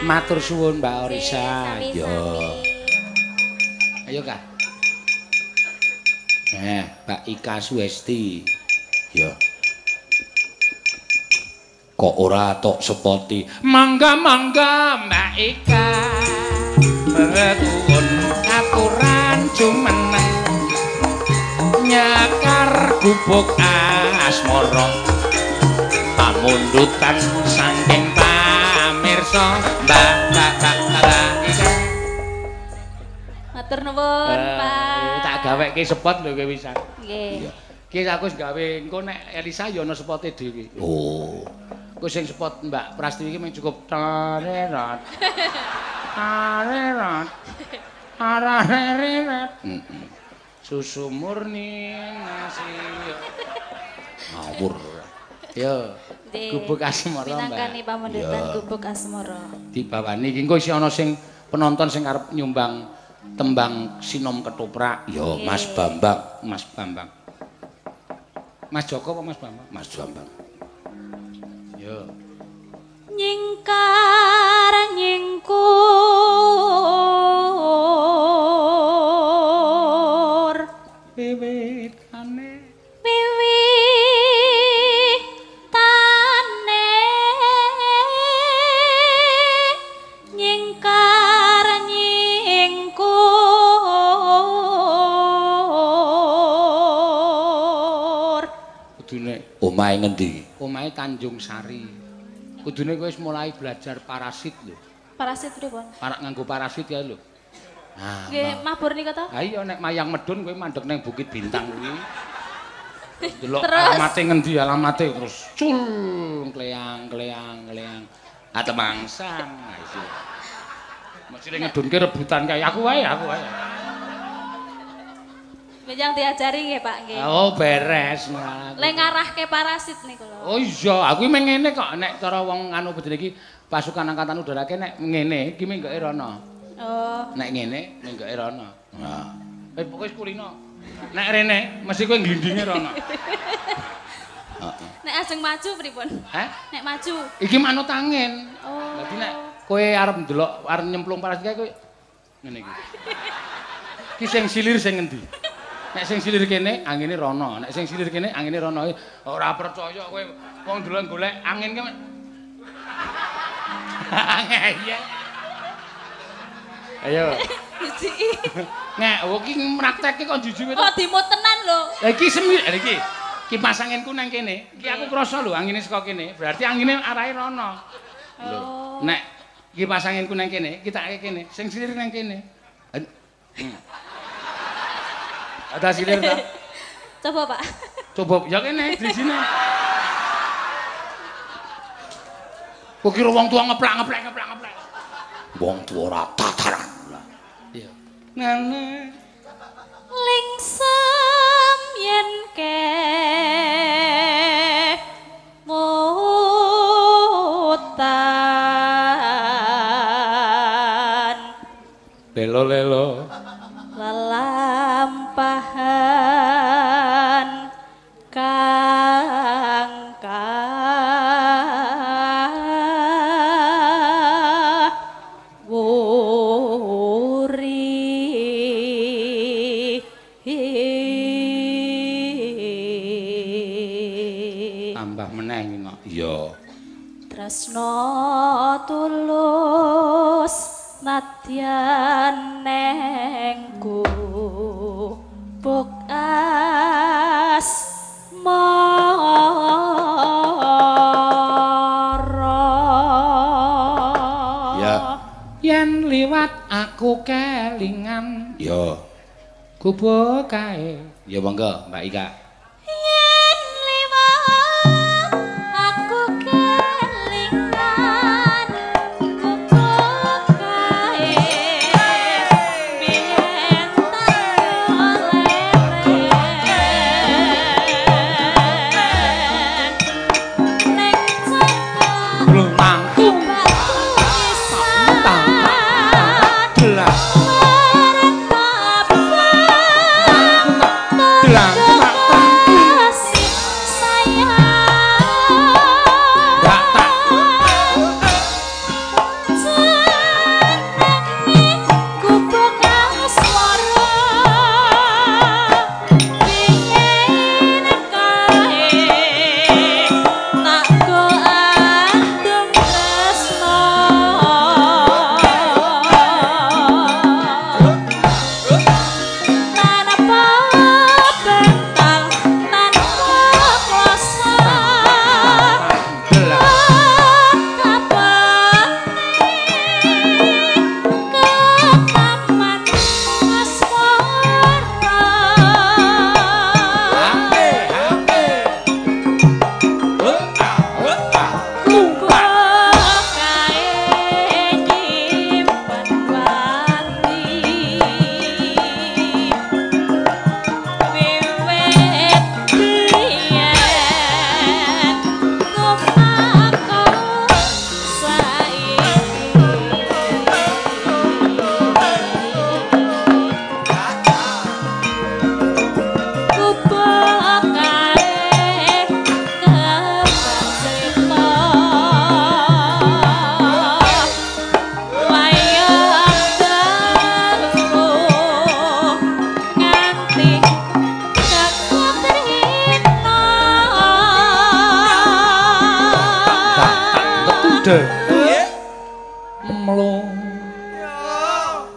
Speaker 1: Matur suwun Mbak Orisa. Yo. Ayo Kak. Mbak Ika Suesti. Yo.
Speaker 3: kok ora tok sepoti.
Speaker 1: Mangga-mangga Mbak Ika Retuun aturan jumeneng nyakar gubuk asmara pamundutan saking pamirsa Mbak Ika.
Speaker 2: Matur nuwun, Pak.
Speaker 1: Tak gaweke spot lho kowe wisan.
Speaker 2: Nggih.
Speaker 1: Ki aku wis gawe engko nek Elisa ya ana spote dhewe.
Speaker 3: Oh.
Speaker 1: Ku sing spot Mbak Prastiwi iki mung cukup tarerat. Tarerat. Arareret. Susu murni ngasih.
Speaker 3: Ngawur.
Speaker 1: Yo. Gubuk asmara Mbak.
Speaker 2: Minangkani pamundutan gubuk asmara.
Speaker 1: Dibawani iki engko isih ana sing penonton sing arep nyumbang tembang sinom ketoprak.
Speaker 3: Yo Mas Bambang,
Speaker 1: Mas Bambang. Mas Joko apa Mas Bambang?
Speaker 3: Mas Bambang.
Speaker 1: Yo.
Speaker 2: Nyingkar nyingkur
Speaker 1: Wiwitane
Speaker 2: nyingkar nyingkur
Speaker 1: kudune
Speaker 3: Omahe ngendi?
Speaker 1: omahe Tanjung Sari. Kudune kowe wis mulai belajar parasit lho.
Speaker 2: parasit pripun?
Speaker 1: Para nganggo parasit ya lho. Nah,
Speaker 2: Nggih, mabur nika to?
Speaker 1: ha iya nek mayang medun kowe mandeg nang Bukit Bintang kuwi. Delok
Speaker 2: Terus?
Speaker 1: alamate ngendi alamate terus cul kleang. Atemangsang. Nah iki. Mesine ngedunke rebutan kaya aku wae.
Speaker 2: Menjang diajari nggih, Pak, nggih.
Speaker 1: Oh, beres.
Speaker 2: Le ngarahke parasit niku lho.
Speaker 1: Oh iya, aku meng ngene kok nek cara wong anu bedene iki pasukan angkatan udara ki nek ngene iki mengke rono.
Speaker 2: Oh.
Speaker 1: Nek ngene mengke rono. Nah, pokoke kulino. Nek rene mesti kowe nglindinge rono.
Speaker 2: Nek ajeng maju pripun?
Speaker 1: Hah?
Speaker 2: Nek maju.
Speaker 1: Iki manut angin.
Speaker 2: Oh.
Speaker 1: Dadi nek kowe arep ndelok arep nyemplung parasit kae kowe ngene iki. Ki sing silir sing ngendi? Nek sing silir kene angine rono, nek sing silir kene angine rono. Ora percaya kowe wong dolan golek angin ki. Iya. Ayo.
Speaker 2: Jijiki.
Speaker 1: Nek iki praktekke kok jujur
Speaker 2: Oh, dimut tenan lho.
Speaker 1: Lah iki semir iki. Kipas anginku nang kene. Iki aku krasa lho angine saka kene. Berarti angine arahe rono. Lho. Nek kipas anginku nang kene, kitake kene. Sing silir nang kene. Ada silir ta?
Speaker 2: Coba, Pak.
Speaker 1: Coba ya kene di sini. Kok kira wong tua ngeplak.
Speaker 3: Wong tuwa ora tataran.
Speaker 1: Iya. Ngene.
Speaker 2: Lingsem yen ke mutan
Speaker 1: Lelo.
Speaker 2: lelampahan kang wuri
Speaker 1: Tambah meneh ngono.
Speaker 3: Iya.
Speaker 2: tresno tulus nadyan nengku buk asmara
Speaker 3: Ya.
Speaker 1: Yen liwat aku kelingan
Speaker 3: Ya.
Speaker 1: gubuk kae.
Speaker 3: Ya monggo Mbak Ika.
Speaker 2: yen liwat aku kelingan gubuk kae biyen tak oleh ning cedhak
Speaker 1: Langkung
Speaker 2: Batu pisan
Speaker 1: delang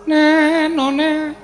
Speaker 1: nenone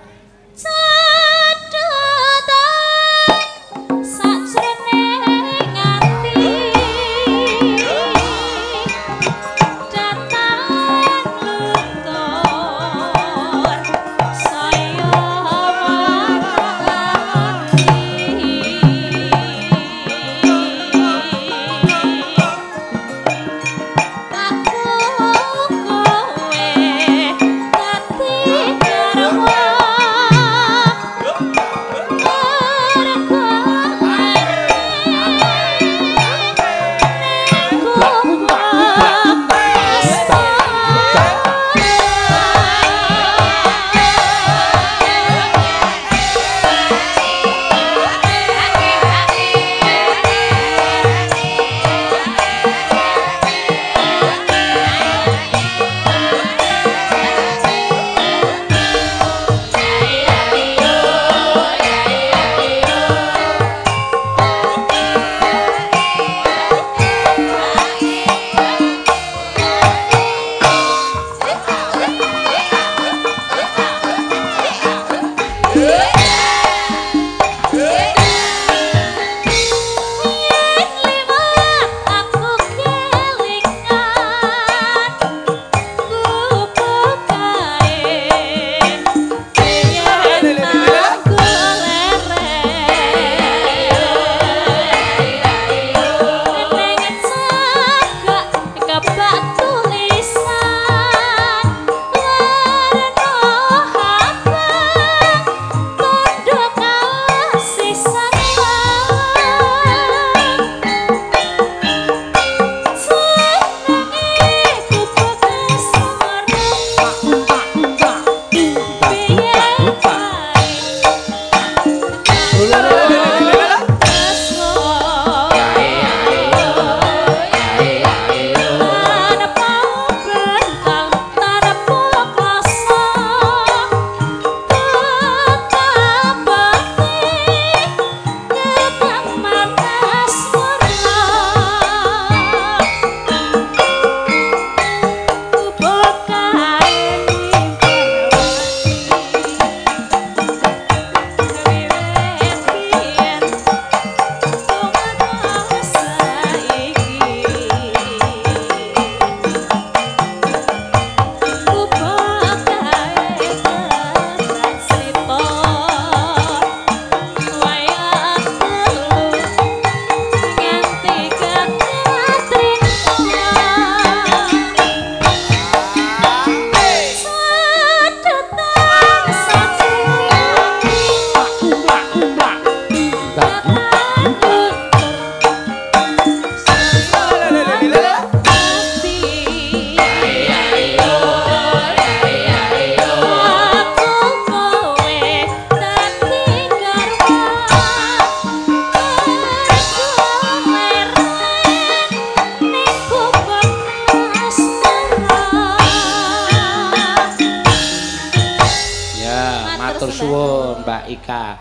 Speaker 1: Mbak Ika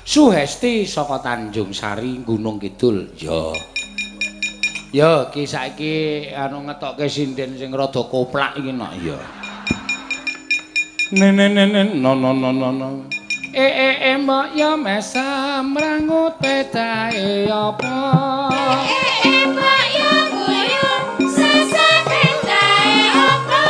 Speaker 1: Suhesti saka Tanjung Sari Gunung Kidul. Ya ki saiki anu ngetokke sinden sing rada koplak iki nok ya. Nenen no. Mbok ya mesam rangut pedae apa? Mbok ya guyu sesek pedae apa?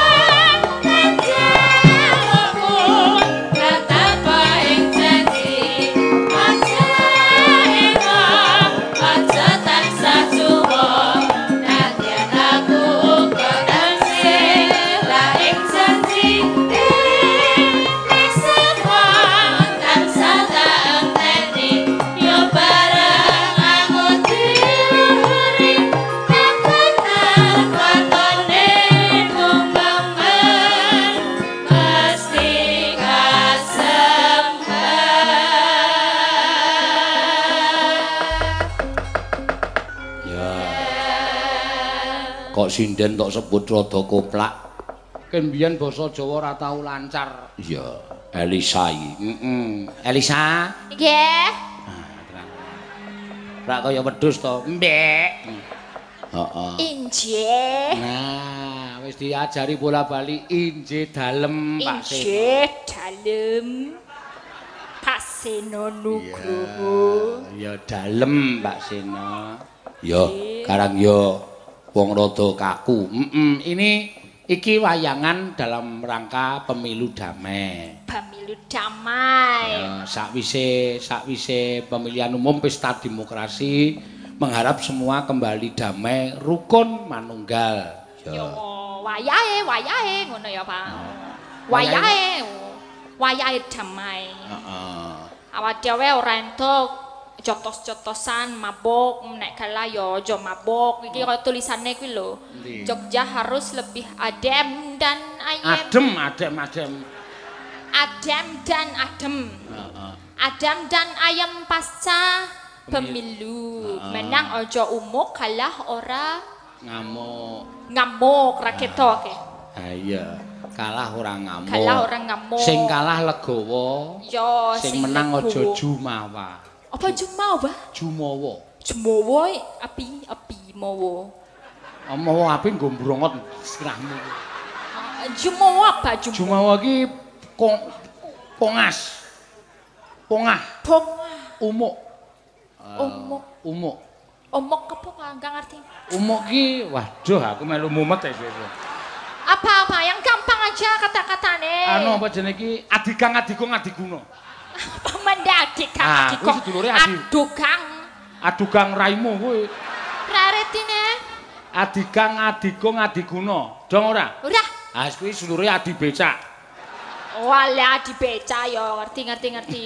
Speaker 1: Kok sinden tok sebut rada koplak. Ken biyen basa Jawa ora tau lancar. Iya, Elisa iki. Elisa?
Speaker 2: Nggih.
Speaker 1: Rak kaya wedhus to, Mbek.
Speaker 2: Injih.
Speaker 1: Nah, wis diajari bola-bali inje dalem Pak Seno.
Speaker 2: Inje dalem. Pak Seno Nugroho.
Speaker 1: Ya dalem Pak Seno. Ya karang ya wong rada kaku. Iki wayangan dalam rangka pemilu damai.
Speaker 2: Pemilu damai.
Speaker 1: Ya, sakwise pemilihan umum pesta demokrasi mengharap semua kembali damai, rukun manunggal.
Speaker 2: Ya wayahe ngono ya Pak. Wayahe damai.
Speaker 1: Heeh.
Speaker 2: Awak dhewe ora entuk jotos-jotosan mabok nek kalah ya aja mabok iki kaya tulisane kuwi lho Jogja harus lebih adem dan ayem adem dan ayem pasca pemilu menang aja umuk kalah ora ngamuk ra ketok
Speaker 1: ha iya kalah ora ngamuk sing kalah legowo
Speaker 2: ya
Speaker 1: sing menang aja jumawa.
Speaker 2: Apa jumawa? Jumawa api mawa.
Speaker 1: Mawa api nggo mbrongot sirahmu.
Speaker 2: Jumawa apa jumawa?
Speaker 1: Jumawa iki pongas. Pongah. Umuk.
Speaker 2: Umuk apa enggak ngerti.
Speaker 1: Umuk iki waduh aku melu mumet ya.
Speaker 2: Apa yang gampang aja kata-katane.
Speaker 1: Anu apa jenenge iki adigang adiguna.
Speaker 2: Pemendaki kok
Speaker 1: adugang raimu kuwi
Speaker 2: raretine
Speaker 1: adiguna dong ora kuwi sedulure adi becak
Speaker 2: wala adi becak ya ngerti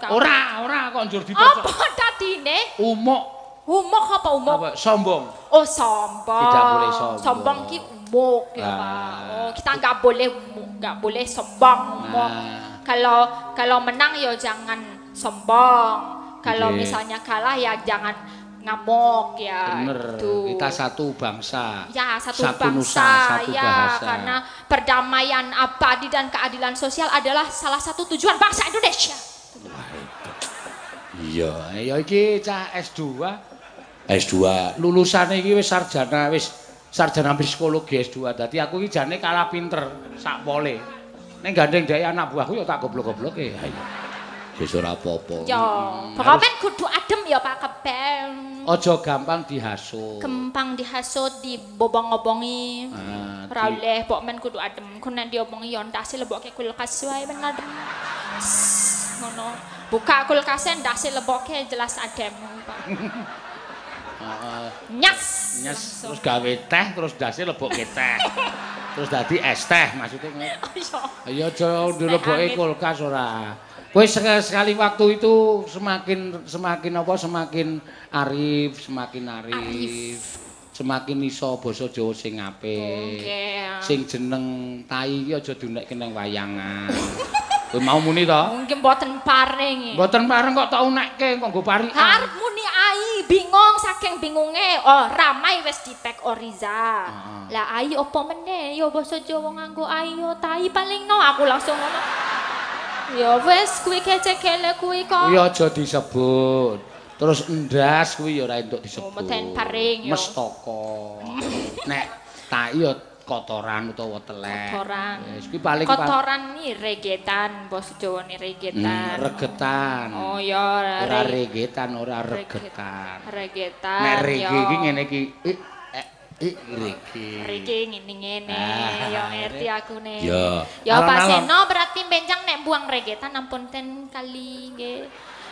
Speaker 1: ora kok njur dibaca
Speaker 2: apa dadine
Speaker 1: umuk
Speaker 2: apa
Speaker 1: sombong
Speaker 2: sombong
Speaker 1: tidak boleh
Speaker 2: sombong ki umuk ya Pak kita enggak boleh sombong Kalau menang ya jangan sombong. Kalau misalnya kalah ya jangan ngamuk ya.
Speaker 1: Bener.
Speaker 2: Itu.
Speaker 1: Kita satu bangsa.
Speaker 2: Ya, satu bangsa.
Speaker 1: Nusa, satu
Speaker 2: ya,
Speaker 1: bahasa.
Speaker 2: Karena perdamaian abadi dan keadilan sosial adalah salah satu tujuan bangsa Indonesia.
Speaker 1: Iya, ya iki cah S2. Lulusane iki wis sarjana psikologi S2. Dadi aku iki jane kalah pinter sak pole. Nek gandeng dhek anak buahku ya tak goblok-gobloke. Ha iya. Wis ora apa-apa.
Speaker 2: Ya, pokoke kudu adem ya Pak Kebel.
Speaker 1: Aja gampang dihasut.
Speaker 2: Gampang dihasut, dibobong-obongi. Ora oleh, pok men kudu adem. Ku nek diomongi ya ndase lebokke kulkas wae ben adem. Ngono. Buka kulkase ndase lebokke jelas adem, Pak. Nyas
Speaker 1: terus gawe teh terus ndase lebokke teh. Terus dadi es teh maksudnya ngono. Ayo aja dilebokke kulkas ora. Kowe sekali waktu itu semakin arif, semakin iso basa Jawa sing apik. Sing jeneng tai iki aja diunekke ning wayangan. Kowe mau muni to?
Speaker 2: Mungkin mboten paring.
Speaker 1: Mboten pareng kok tak unekke kok nggo parikan.
Speaker 2: Arep muni ai, bingung saking bingunge. Oh, ramai wis dipek Oriza. Lah ai opo meneh? Ya basa Jawa nganggo ai yo tai paling no aku langsung ngono. Ya wis kuwi kecekele kuwi kok.
Speaker 1: Kuwi aja disebut. Terus endas kuwi ya ora entuk disebut.
Speaker 2: Mboten paring yo.
Speaker 1: Mestaka. Nek tai yo kotoran utawa telek.
Speaker 2: Kotoran.
Speaker 1: Wis kuwi paling
Speaker 2: kotoran ni regetan, basa Jawane regetan.
Speaker 1: Regetan.
Speaker 2: Oh ya,
Speaker 1: ora regetan, ora regetan.
Speaker 2: Regetan.
Speaker 1: Nek rege iki ngene iki rege.
Speaker 2: Rege ngene-ngene, ya ngerti aku nih.
Speaker 1: Ya.
Speaker 2: Ya Pak Seno berarti benjang nek buang regetan ampun ten kali nggih.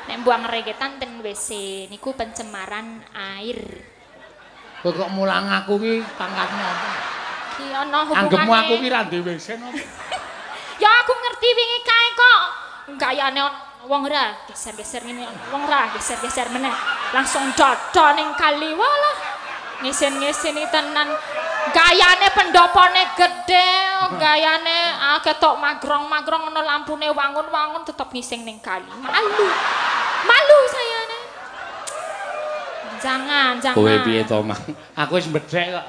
Speaker 2: Nek buang regetan ten WC niku pencemaran air.
Speaker 1: Kowe kok mulang aku ki pangkatmu apa?
Speaker 2: Ki ana hubungane.
Speaker 1: Anggepmu aku ki ra duwe WC napa?
Speaker 2: Ya aku ngerti wingi kae kok. Gayane wong ra geser-geser ngene, wong ra geser-geser meneh. Langsung dodo ning kali walah. Ngisen-ngisini tenan. Gayane pendopone gede, gayane ketok magrong-magrong ngono lampune wangun-wangun tetep ngising ning kali. Malu saya nih. Jangan.
Speaker 1: Kowe piye to, Mang? Aku wis mbedhek kok.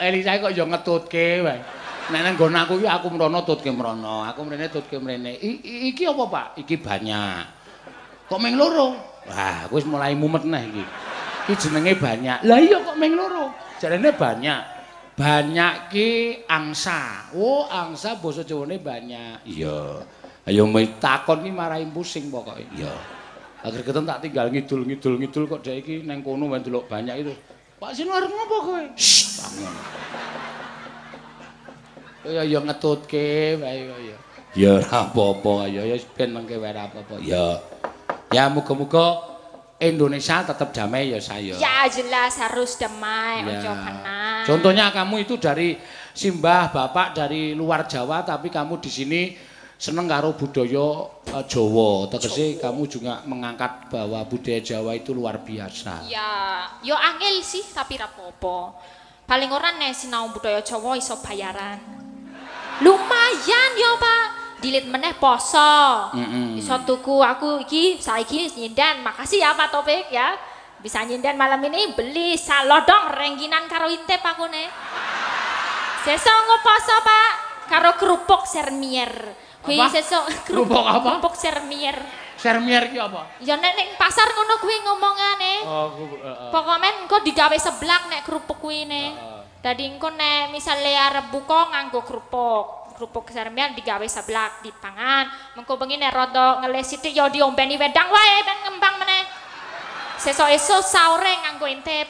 Speaker 1: Eli sae kok ya ngetutke wae. Nek nang nggon aku iki aku mrono tutke mrono, aku mrene tutke mrene. Iki apa, Pak? Iki banyak. Kok meng loro? Wah, aku wis mulai mumet neh iki. Iki jenenge banyak. Lah iya kok meng loro. Jarene banyak. Banyak ki angsa. Oh, angsa basa Jawane banyak. Iya. Ayo takon ki marahi pusing pokoke. Iya. Agar ketemu tak tinggal ngidul kok dhek iki nang kono wae ndelok banyak itu. Pak Sinu arep ngopo kowe? Bangun. Ya ngetutke wae ya. Ya ora apa-apa ya ben mengke wae ora apa-apa. Ya. Ya muga-muga Indonesia tetap damai ya saya.
Speaker 2: Ya jelas harus damai, ojo kena.
Speaker 1: Contohnya kamu itu dari simbah bapak dari luar Jawa tapi kamu di sini seneng karo budaya Jawa. Tegese kamu juga mengangkat bahwa budaya Jawa itu luar biasa.
Speaker 2: Ya, yo angel sih tapi ra apa-apa. Paling ora nek sinau budaya Jawa iso bayaran. Lumayan yo, Pak. Dilit meneh poso. Iso tuku aku iki saiki nyindan. Makasih ya Pak Topik ya. Bisa nyindan malam ini beli salodong rengginan karo intip aku nih. Sesuk ngoposo Pak karo kerupuk sermier. Kuwi sesuk
Speaker 1: kerupuk apa?
Speaker 2: Kerupuk sermier.
Speaker 1: Sermier ki apa?
Speaker 2: Ya nek ning pasar ngono kuwi ngomongane.
Speaker 1: Oh,
Speaker 2: Pokoknya engko digawe seblak nek kerupuk kuwi ne. Dadi engko nek misale arep buka nganggo kerupuk sermian digawe seblak dipangan. Mengko bengi nek rada ngeles sithik ya diombeni wedang wae ben ngembang meneh. Sesuk-esuk sahure nganggo intip.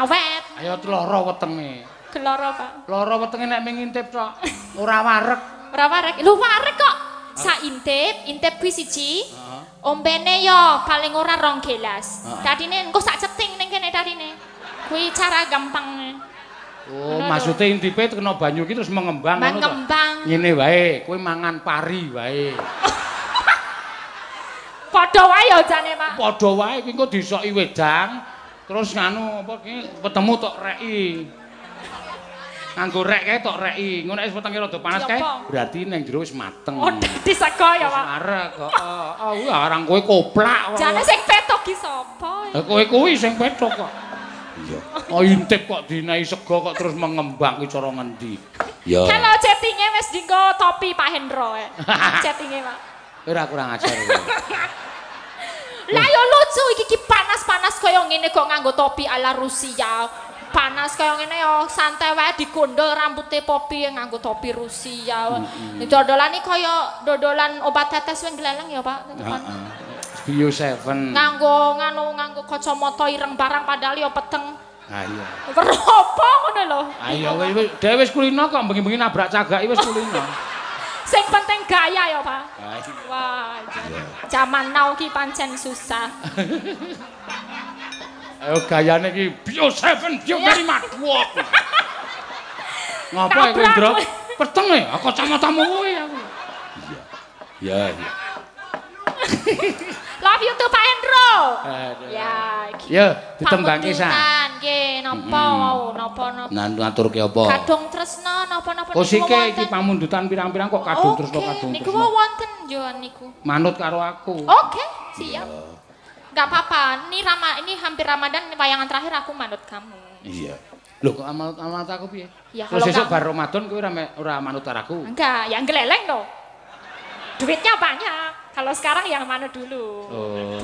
Speaker 2: Awet.
Speaker 1: Ayo loro wetenge.
Speaker 2: Keloro, Pak.
Speaker 1: Loro wetenge nek ming intip tok. Ora wareg.
Speaker 2: Ora wareg. Lho wareg kok. Sak intip kuwi siji. Ombene yo paling ora 2 gelas. Dadine engko sak ceting ning kene dadine. Kuwi cara gampang.
Speaker 1: Oh, maksudnya intipe kena banyu iki terus mengembang ngono to.
Speaker 2: Mengembang.
Speaker 1: Ngene wae, kowe mangan pari wae.
Speaker 2: Padha wae ya jane, Pak.
Speaker 1: Padha wae kuwi engko disoki wedang, terus nganu apa ki ketemu tok reki. Nganggo rek kae tok reki. Ngono wis wetenge rada panas kae, berarti ning jero wis mateng.
Speaker 2: Oh, dadi sego ya, Pak.
Speaker 1: Arek kok. Oh, arang kowe koplak kok.
Speaker 2: Jane sing petok ki sapa?
Speaker 1: Kowe kuwi sing petok kok. Iya. Oh intip kok dinai sego kok terus mengembang ki cara ngendi? Ya.
Speaker 2: Kalau chattinge wis dienggo topi Pak Hendro. Chattinge, Pak.
Speaker 1: Ora kurang ajar.
Speaker 2: Lah yo lucu iki panas-panas kaya ngene kok nganggo topi ala Rusia. Panas kaya ngene yo santai wae digondol rambute Popi nganggo topi Rusia. Dodolan iki kaya dodolan obat tetes wing gleleng ya, Pak.
Speaker 1: Bio 7.
Speaker 2: Nganggo kacamata ireng barang padahal ya peteng.
Speaker 1: Ha iya.
Speaker 2: Apa ngono lho.
Speaker 1: Ayo wis dhewe wis kulino kok bengi-bengi nabrak cagaki wis kulino.
Speaker 2: Sing penting gaya ya, Pak. Wah, zaman now ki pancen susah.
Speaker 1: Ayo gayane ki Bio 7, Bio very much. Ngapa kowe ndrop? Peteng e, kacamatamu kuwi aku. Iya. Iya.
Speaker 2: Love you tuh Pak Hendro. Ya,
Speaker 1: ya ditembangke sa.
Speaker 2: Nggih, napa wau, napa.
Speaker 1: Ngaturke apa?
Speaker 2: Kadung tresno napa-napa
Speaker 1: niku. Kosike iki pamundutan pirang-pirang kok kadung tresno kadung.
Speaker 2: Niku wonten yo niku.
Speaker 1: Manut karo aku.
Speaker 2: Oke, siap. Enggak apa-apa. Ini hampir Ramadan wayangan terakhir aku manut kamu.
Speaker 1: Iya. Loh kok amanat aku piye?
Speaker 2: Ya,
Speaker 1: terus sesuk bar Ramadan kowe ora manut karo aku.
Speaker 2: Enggak, yang geleleng loh. Duitnya banyak. Kalau sekarang yang mana dulu?
Speaker 1: Oh.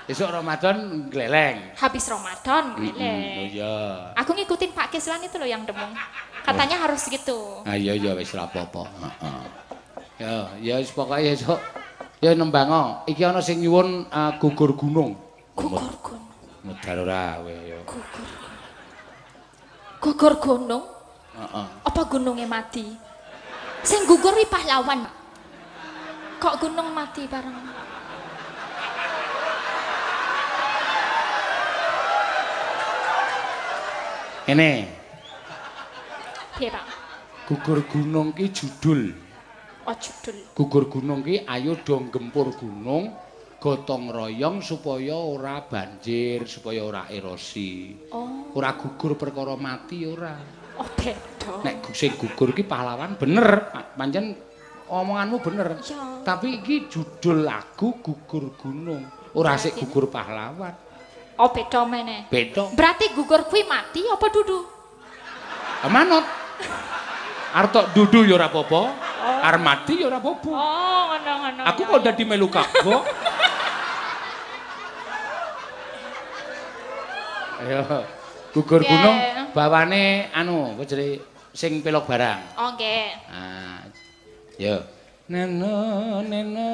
Speaker 1: Besok Ramadan gleleng.
Speaker 2: Habis Ramadan gleleng.
Speaker 1: Oh iya.
Speaker 2: Aku ngikutin Pak Kislan itu loh yang demung. Katanya harus gitu.
Speaker 1: Ah iya wis ora apa-apa. Ya wis pokoke esuk ya nembang. Iki ana sing nyuwun gugur gunung.
Speaker 2: Gugur gunung.
Speaker 1: Medal ora kowe ya.
Speaker 2: Gugur gunung?
Speaker 1: Heeh.
Speaker 2: Apa gunungnya mati? Sing gugur iki pahlawan. Kok gunung mati bareng?
Speaker 1: Ini.
Speaker 2: Piye, Pak?
Speaker 1: Gugur gunung ki judul.
Speaker 2: Oh, judul.
Speaker 1: Gugur gunung ki ayo dong gempur gunung, gotong royong supaya ora banjir, supaya ora erosi.
Speaker 2: Oh.
Speaker 1: Ora gugur perkara mati ora.
Speaker 2: Oh, beda.
Speaker 1: Nek sing gugur ki pahlawan bener, pancen omonganmu bener.
Speaker 2: Ya.
Speaker 1: Tapi iki judul lagu gugur gunung, ora sik gugur pahlawan.
Speaker 2: Oh, beda meneh.
Speaker 1: Beda.
Speaker 2: Berarti gugur kuwi mati apa dudu?
Speaker 1: Manut. Arep tok dudu ya ora apa-apa, arep mati ya ora apa-apa.
Speaker 2: Oh, ngono-ngono.
Speaker 1: Aku kok dadi melu kabok. Ayo. Gugur
Speaker 2: Yeah.
Speaker 1: gunung bawane anu apa jenenge sing pelok barang.
Speaker 2: Oh nggih.
Speaker 1: Ah. Yo. Neno neno.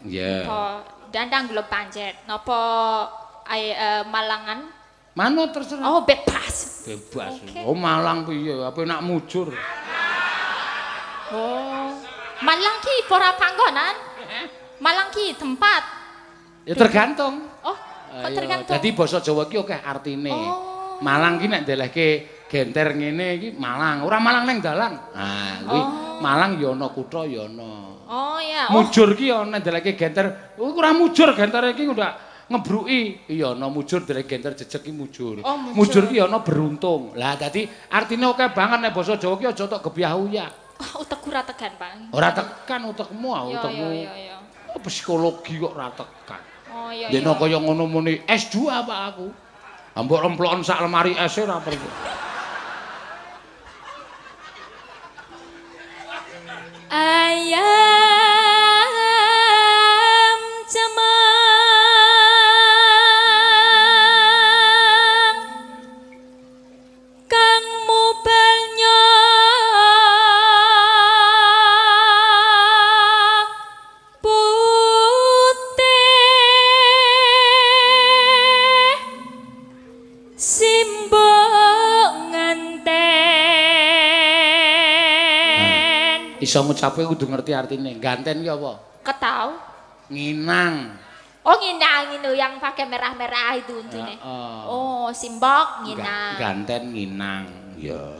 Speaker 1: Ya.
Speaker 2: Apa dandang gelem pancet. Napa Malangan?
Speaker 1: Mana terserah.
Speaker 2: Oh bebas.
Speaker 1: Bebas.
Speaker 2: Oke.
Speaker 1: Oh Malang piye? Apa nak mujur?
Speaker 2: Oh. Malang ki ora panggonan. Malang ki tempat.
Speaker 1: Ya tergantung.
Speaker 2: Oh, kok tergantung.
Speaker 1: Dadi basa Jawa ki akeh artine.
Speaker 2: Oh.
Speaker 1: Malang ki nek ndelehke genter ngene iki Malang, ora Malang ning dalan. Nah, kuwi Malang ya ana kutha ya ana.
Speaker 2: Oh ya. Oh.
Speaker 1: Mujur ki ya nek ndelehke genter, ora mujur genter iki udah ngebruki. Iya ana mujur ndelehke genter jejeg ki mujur.
Speaker 2: Oh,
Speaker 1: Mujur ki ya ana beruntung. Lah dadi artine akeh banget nek basa Jawa ki aja tok gebyah-uyak.
Speaker 2: Oh, utek ora tekan, Pak.
Speaker 1: Ora tekan utekmu,
Speaker 2: Yo,
Speaker 1: utekmu.
Speaker 2: yo.
Speaker 1: Psikologi kok ora tekan.
Speaker 2: Oh iya.
Speaker 1: Dene kaya ngono muni S2 Pak aku. Ambok remploken sak lemari es ora perlu.
Speaker 5: Ayam cemang kang mubalnya putih simbok nganten.
Speaker 1: Iso ngucape kudu ngerti artine. Ganten ki apa?
Speaker 2: Ketau.
Speaker 1: Nginang.
Speaker 2: Oh nginang itu yang pakai merah-merah itu untune. Oh, simbok nginang.
Speaker 1: Ganten nginang. Ya.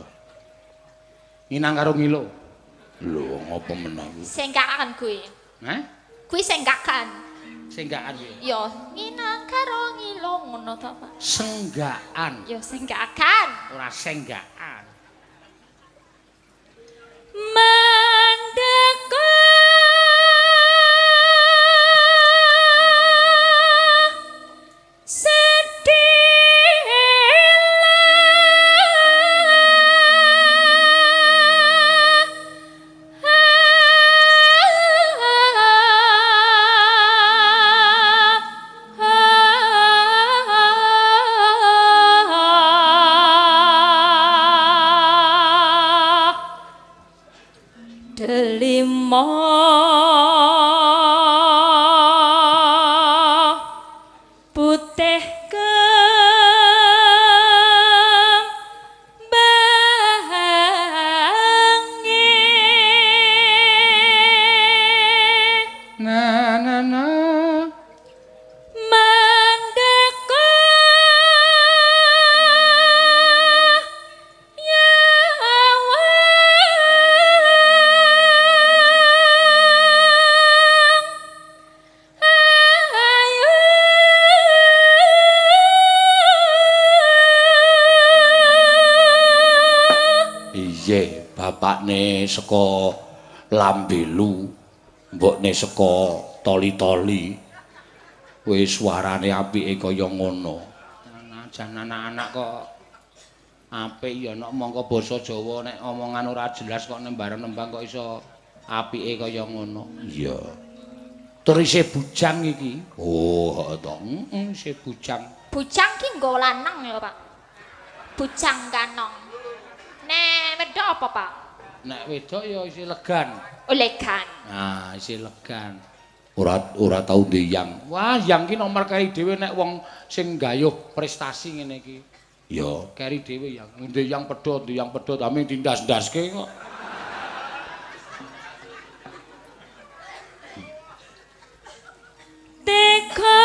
Speaker 1: Nginang karo ngilo. Lho, ngopo meneh iki?
Speaker 2: Senggakan kuwi.
Speaker 1: Hah?
Speaker 2: Kuwi senggakan.
Speaker 1: Senggaan kuwi.
Speaker 2: Yo, nginang karo ngilo ngono to, Pak.
Speaker 1: Senggaan,
Speaker 2: Yo senggakan.
Speaker 1: ora senggaan.
Speaker 5: Mandeka delima putih kembange
Speaker 1: Na na na.
Speaker 5: mandeka
Speaker 3: Iye, bapakne saka Lambelu, mbokne saka Toli-toli. Wis suarane apike kaya ngono.
Speaker 1: Jan anak-anak kok apik ya nek mongko basa Jawa nek omongan ora jelas kok nembang-nembang kok iso apike kaya ngono.
Speaker 3: Iya.
Speaker 1: Tur isih bujang iki.
Speaker 3: Oh, to.
Speaker 1: Isih bujang.
Speaker 2: Bujang ki nggo lanang ya, Pak. Bujang kanong. Nek wedok apa, Pak?
Speaker 1: Nek wedok ya isih legan.
Speaker 2: Olegan.
Speaker 1: Nah, isih legan.
Speaker 3: Ora tau ndeyang.
Speaker 1: Wah, yang ki nomor kari dhewe nek wong sing gayuh prestasi ngene iki.
Speaker 3: Ya.
Speaker 1: Kari dhewe yang ndeyang pedhot, aming dindas-ndaske kok.
Speaker 5: teka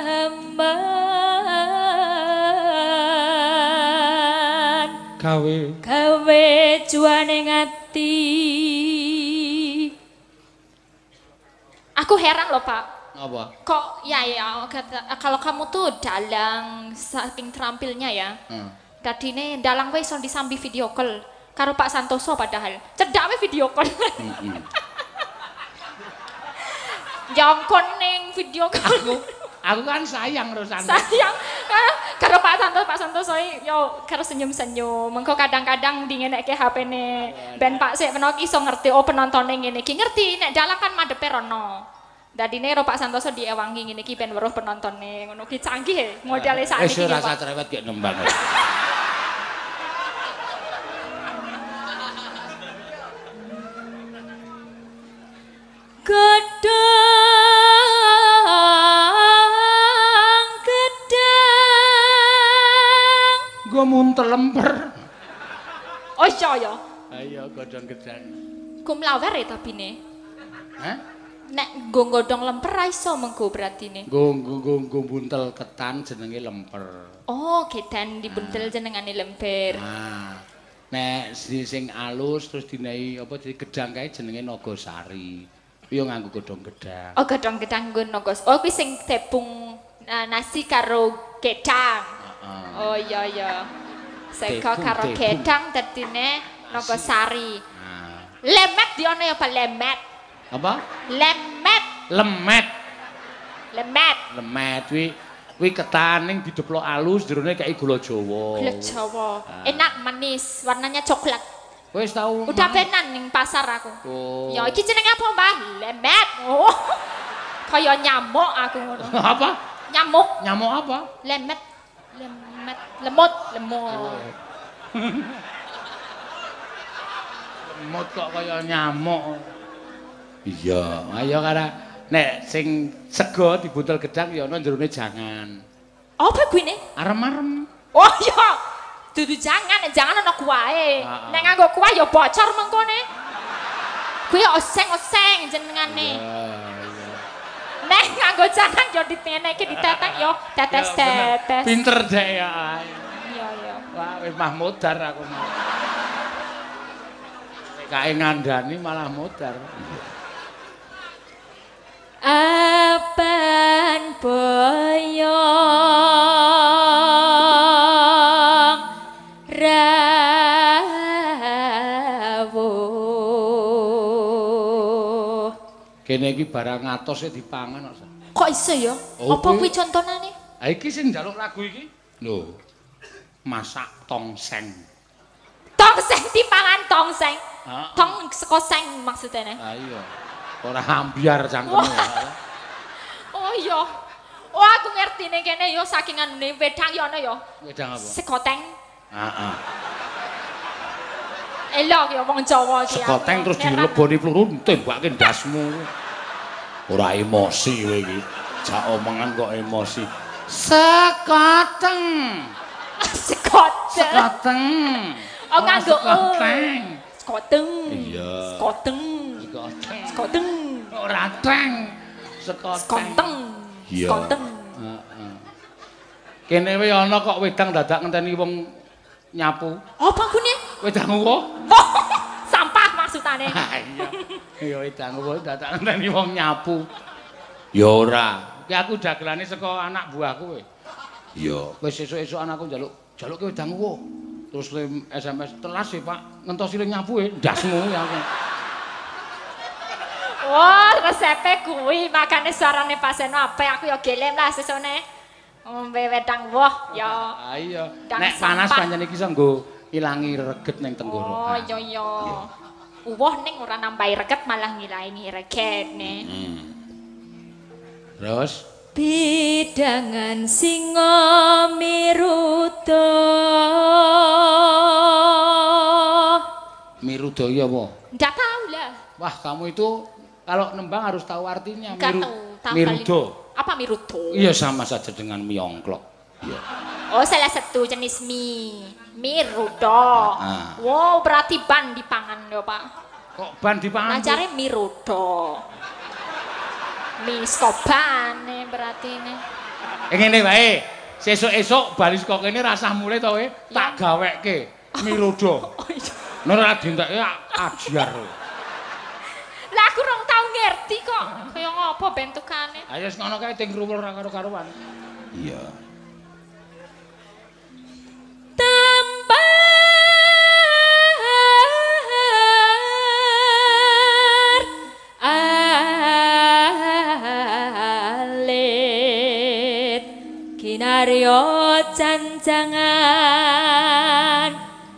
Speaker 5: temban gawe juane ngati.
Speaker 2: Aku heran loh, Pak.
Speaker 1: Apa?
Speaker 2: Kok kalau kamu tuh dalang saking terampilnya ya. Dadine dalang wae iso disambi video call karo Pak Santoso padahal. Cedak wae video call. Jongkon ning video call.
Speaker 1: Aku kan sayang terus
Speaker 2: Sayang Karo Pak Santoso yo karo senyum-senyum. Mengko kadang-kadang dingenekke HP-ne ben Pak sik menawa iso ngerti penontone ngene iki ngerti nek dalang kan madhepe rono. Dadine karo Pak Santoso diewangi ngene iki ben weruh penontone ngono ki canggih modele sakniki.
Speaker 3: Wis rasa cerewet gek nembang.
Speaker 2: Gedang
Speaker 1: Gua muntel lemper.
Speaker 2: oh iya ya
Speaker 1: Ayo godhong gedang.
Speaker 2: kum lawer ya tapi ne
Speaker 1: Hah?
Speaker 2: nek nggo godhong lemper ra iso mengko berarti ne
Speaker 1: Nggo buntel ketan jenenge lemper.
Speaker 2: oh kedan dibuntel jenengane lemper
Speaker 1: Nah, nek sing alus terus dinehi apa jadi gedang kae jenenge Nagasari. Kuwi yo nganggo godhong gedang.
Speaker 2: oh godhong gedang nggo nogos oh kuwi sing tepung nasi karo gedang oh iya iya sego
Speaker 1: Tepung,
Speaker 2: karo
Speaker 1: tepung.
Speaker 2: gedang dadine Nagasari
Speaker 1: Nah,
Speaker 2: lemet di ana ya apa lemet
Speaker 1: apa?
Speaker 2: lemet
Speaker 1: Lemet.
Speaker 2: lemet
Speaker 1: Lemet kuwi ketan ning dideplok alus jerone kayak gula Jawa.
Speaker 2: gula Jawa enak manis warnanya coklat
Speaker 1: Wis tau.
Speaker 2: udah penan ning pasar aku
Speaker 1: Oh.
Speaker 2: ya iki jenenge apa Mbah lemet oh kaya nyamuk aku ngono
Speaker 1: Apa?
Speaker 2: nyamuk
Speaker 1: Nyamuk apa?
Speaker 2: lemet lemut
Speaker 1: Lemut kok kaya nyamuk. Iya, ayo karena nek sing sego dibuntel gedang ya ana jerone jangan.
Speaker 2: apa kuwi ne
Speaker 1: Arem-arem.
Speaker 2: oh iya dudu jangan ana kuwahe nek nganggo kuah ya bocor mengkone kuwi oseng-oseng jenengane nek nganggo jangan yo ditenekke ditetek yo tetes-tetes
Speaker 1: Pinter dek ya.
Speaker 2: iya iya
Speaker 1: Wah, wis mah modar aku mau. Nek kae ngandani malah modar.
Speaker 5: Apan boyong rawuh.
Speaker 1: Kene iki barang atose dipangan kok.
Speaker 2: kok iso ya
Speaker 1: Oh,
Speaker 2: apa
Speaker 1: kuwi-
Speaker 2: kuwi contonane
Speaker 1: Ha iki sing njaluk lagu iki. Lho. Masak tongseng.
Speaker 2: tongseng dipangan tongseng
Speaker 1: Heeh.
Speaker 2: tong seko seng maksudnya
Speaker 1: Ha iya. Ora ambiar cangkeme.
Speaker 2: oh iya oh aku ngerti nih kene yo saking anune wedang yo ana yo
Speaker 1: Wedang apa?
Speaker 2: sekoteng
Speaker 1: Heeh.
Speaker 2: elok yo wong Jawa iki
Speaker 1: Sekoteng terus dileboni peluru tembake ndasmu. Ora emosi kowe iki. Jak omongan kok emosi. Sekoteng.
Speaker 2: sekoteng
Speaker 1: Sekoteng.
Speaker 2: oh nganggo
Speaker 1: sekoteng.
Speaker 2: sekoteng
Speaker 1: Iya.
Speaker 2: sekoteng
Speaker 1: Sekoteng.
Speaker 2: sekoteng
Speaker 1: Ora teng. Sekoteng.
Speaker 2: sekonteng
Speaker 1: Iya.
Speaker 2: sekonteng
Speaker 1: Heeh. Kene wae ana kok wedang dadak ngenteni wong nyapu.
Speaker 2: apa kune
Speaker 1: Wedang uwo?
Speaker 2: sampah maksudane
Speaker 1: Ah, iya. Ya wedang uwo dadak ngenteni wong nyapu. Ya ora. Ki aku dagelane saka anak buahku kowe. Iya, wis esuk-esuk anakku njaluk ke wedang uwo. Terus SMS telas ya, Pak. Ngentosi le nyapu ndasmu ya aku.
Speaker 2: wah resepe kuwi makane suarane paseno apik aku yo gelem lah sesone ngombe wedang woh ya
Speaker 1: Ah iya.
Speaker 2: Ndang
Speaker 1: Nek panas
Speaker 2: sampah.
Speaker 1: pancen iki iso nggo ilangi reget ning
Speaker 2: oh
Speaker 1: tenggorokan.
Speaker 2: iya iya uwoh ning ora nambahi reget malah ngilangi reget ne
Speaker 1: Terus
Speaker 5: Bidangan singa miruta
Speaker 1: Mirudaya apa?
Speaker 2: ndak tahu lah
Speaker 1: Wah, kamu itu kalau nembang harus tahu artinya.
Speaker 2: nggak tahu tahu
Speaker 1: Mirudo.
Speaker 2: kali. Apa mirudo?
Speaker 1: Iya sama saja dengan miongklok. Iya.
Speaker 2: Oh, salah satu jenis mie. Mirudo.
Speaker 1: Ah.
Speaker 2: Wow, berarti ban dipangan ya, Pak.
Speaker 1: Kok ban dipangan?
Speaker 2: Ngajare mirudo. Mie skoban nih berarti nih.
Speaker 1: Ngene wae. Sesuk-esuk bali saka kene rasah mulai to kowe tak gaweke mirudo.
Speaker 2: Oh iya.
Speaker 1: Nek ora dientekke ajar.
Speaker 2: Lah aku rong tau ngerti kok. Kaya ngopo bentukane?
Speaker 1: Ayo wis ngono kae ting krumul ora karo-karuan. Iya.
Speaker 5: Alit kinarya janjangan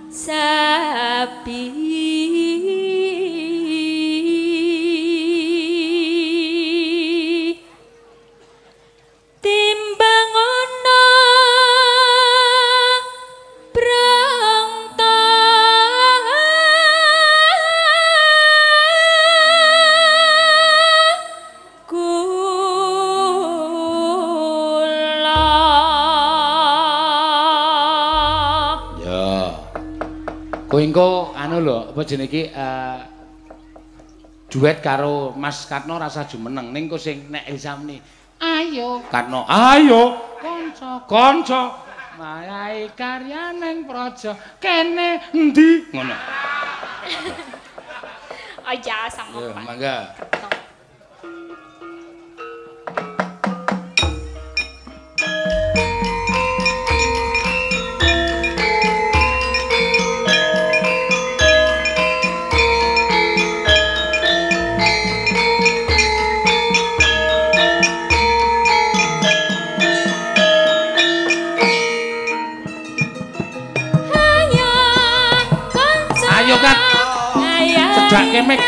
Speaker 5: sapi timbang ana prangta
Speaker 1: kowe engko anu lho apa jenenge iki duet karo Mas Katno rasa jumeneng ning kok sing nek Elsamni ayo Katno ayo kanca-kanca mayahi karyaning praja kene endi ngono
Speaker 2: aja sama
Speaker 1: Pak mangga cedak kemek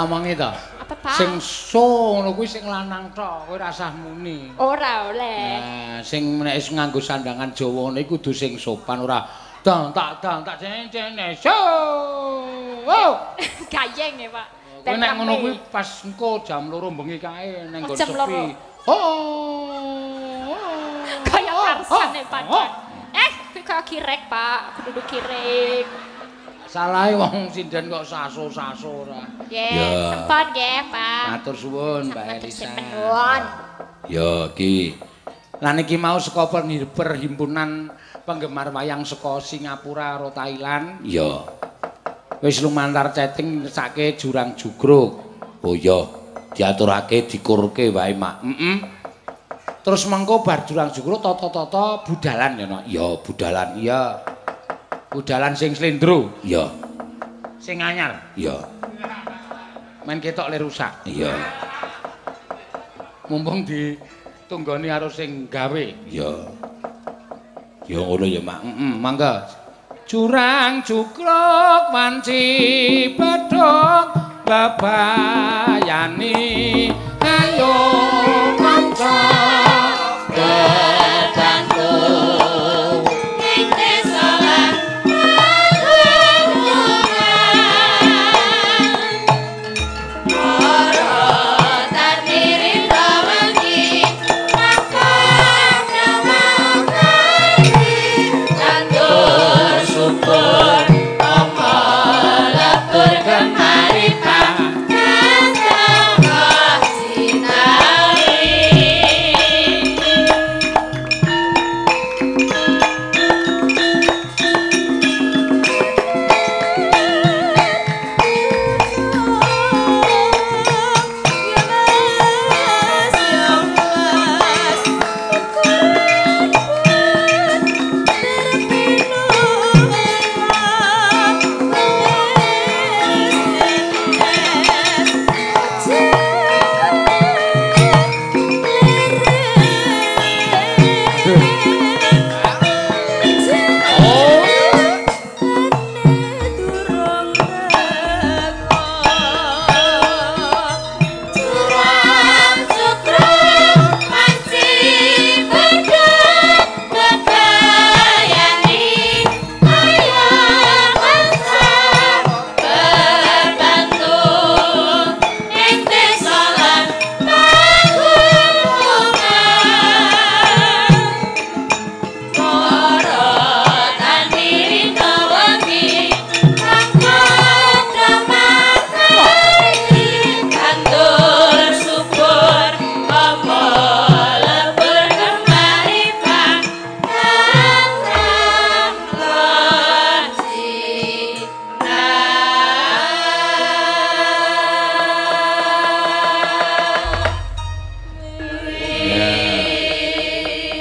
Speaker 1: omongi to.
Speaker 2: Apa, Pak?
Speaker 1: Sing so ngono kuwi sing lanang tok, kowe ora usah muni.
Speaker 2: Ora oleh.
Speaker 1: Nah, sing nek wis nganggo sandangan Jawa ngene kudu sing sopan ora dang tak cene so.
Speaker 2: Gayeng ya, Pak.
Speaker 1: Kowe nek ngono kuwi pas engko jam 2 bengi kae ning nggon sepi.
Speaker 2: Kaya Tarsan ya, Pak. Kuwi kaya kirek, Pak. Kudu kirek.
Speaker 1: Salahe wong sinden kok saso-saso ora.
Speaker 2: Nggih, sampun nggih, Pak.
Speaker 1: Matur suwun, Mbak Elisa.
Speaker 3: Ya, Ki.
Speaker 1: Lan iki mau saka perhimpunan penggemar wayang saka Singapura karo Thailand.
Speaker 3: Ya.
Speaker 1: Wis lumantar chatting nesake Jurang Jugruk.
Speaker 3: Oh ya, diaturake dikurke wae, Mak.
Speaker 1: Terus mengko bar Jurang Jugruk tata-tata budalan ya, Nok.
Speaker 3: Ya, budalan.
Speaker 1: Iya. Budalan sing slendro.
Speaker 3: Ya.
Speaker 1: Sing anyar.
Speaker 3: Ya.
Speaker 1: Men ketok le rusak.
Speaker 3: Iya.
Speaker 1: Mumpung ditunggoni karo sing gawe.
Speaker 3: Ya. Ya ngono ya, Mak.
Speaker 1: Mangga. Jurang Jugruk wanci bedhog babayani ayo kanca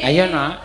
Speaker 1: Ayo nak.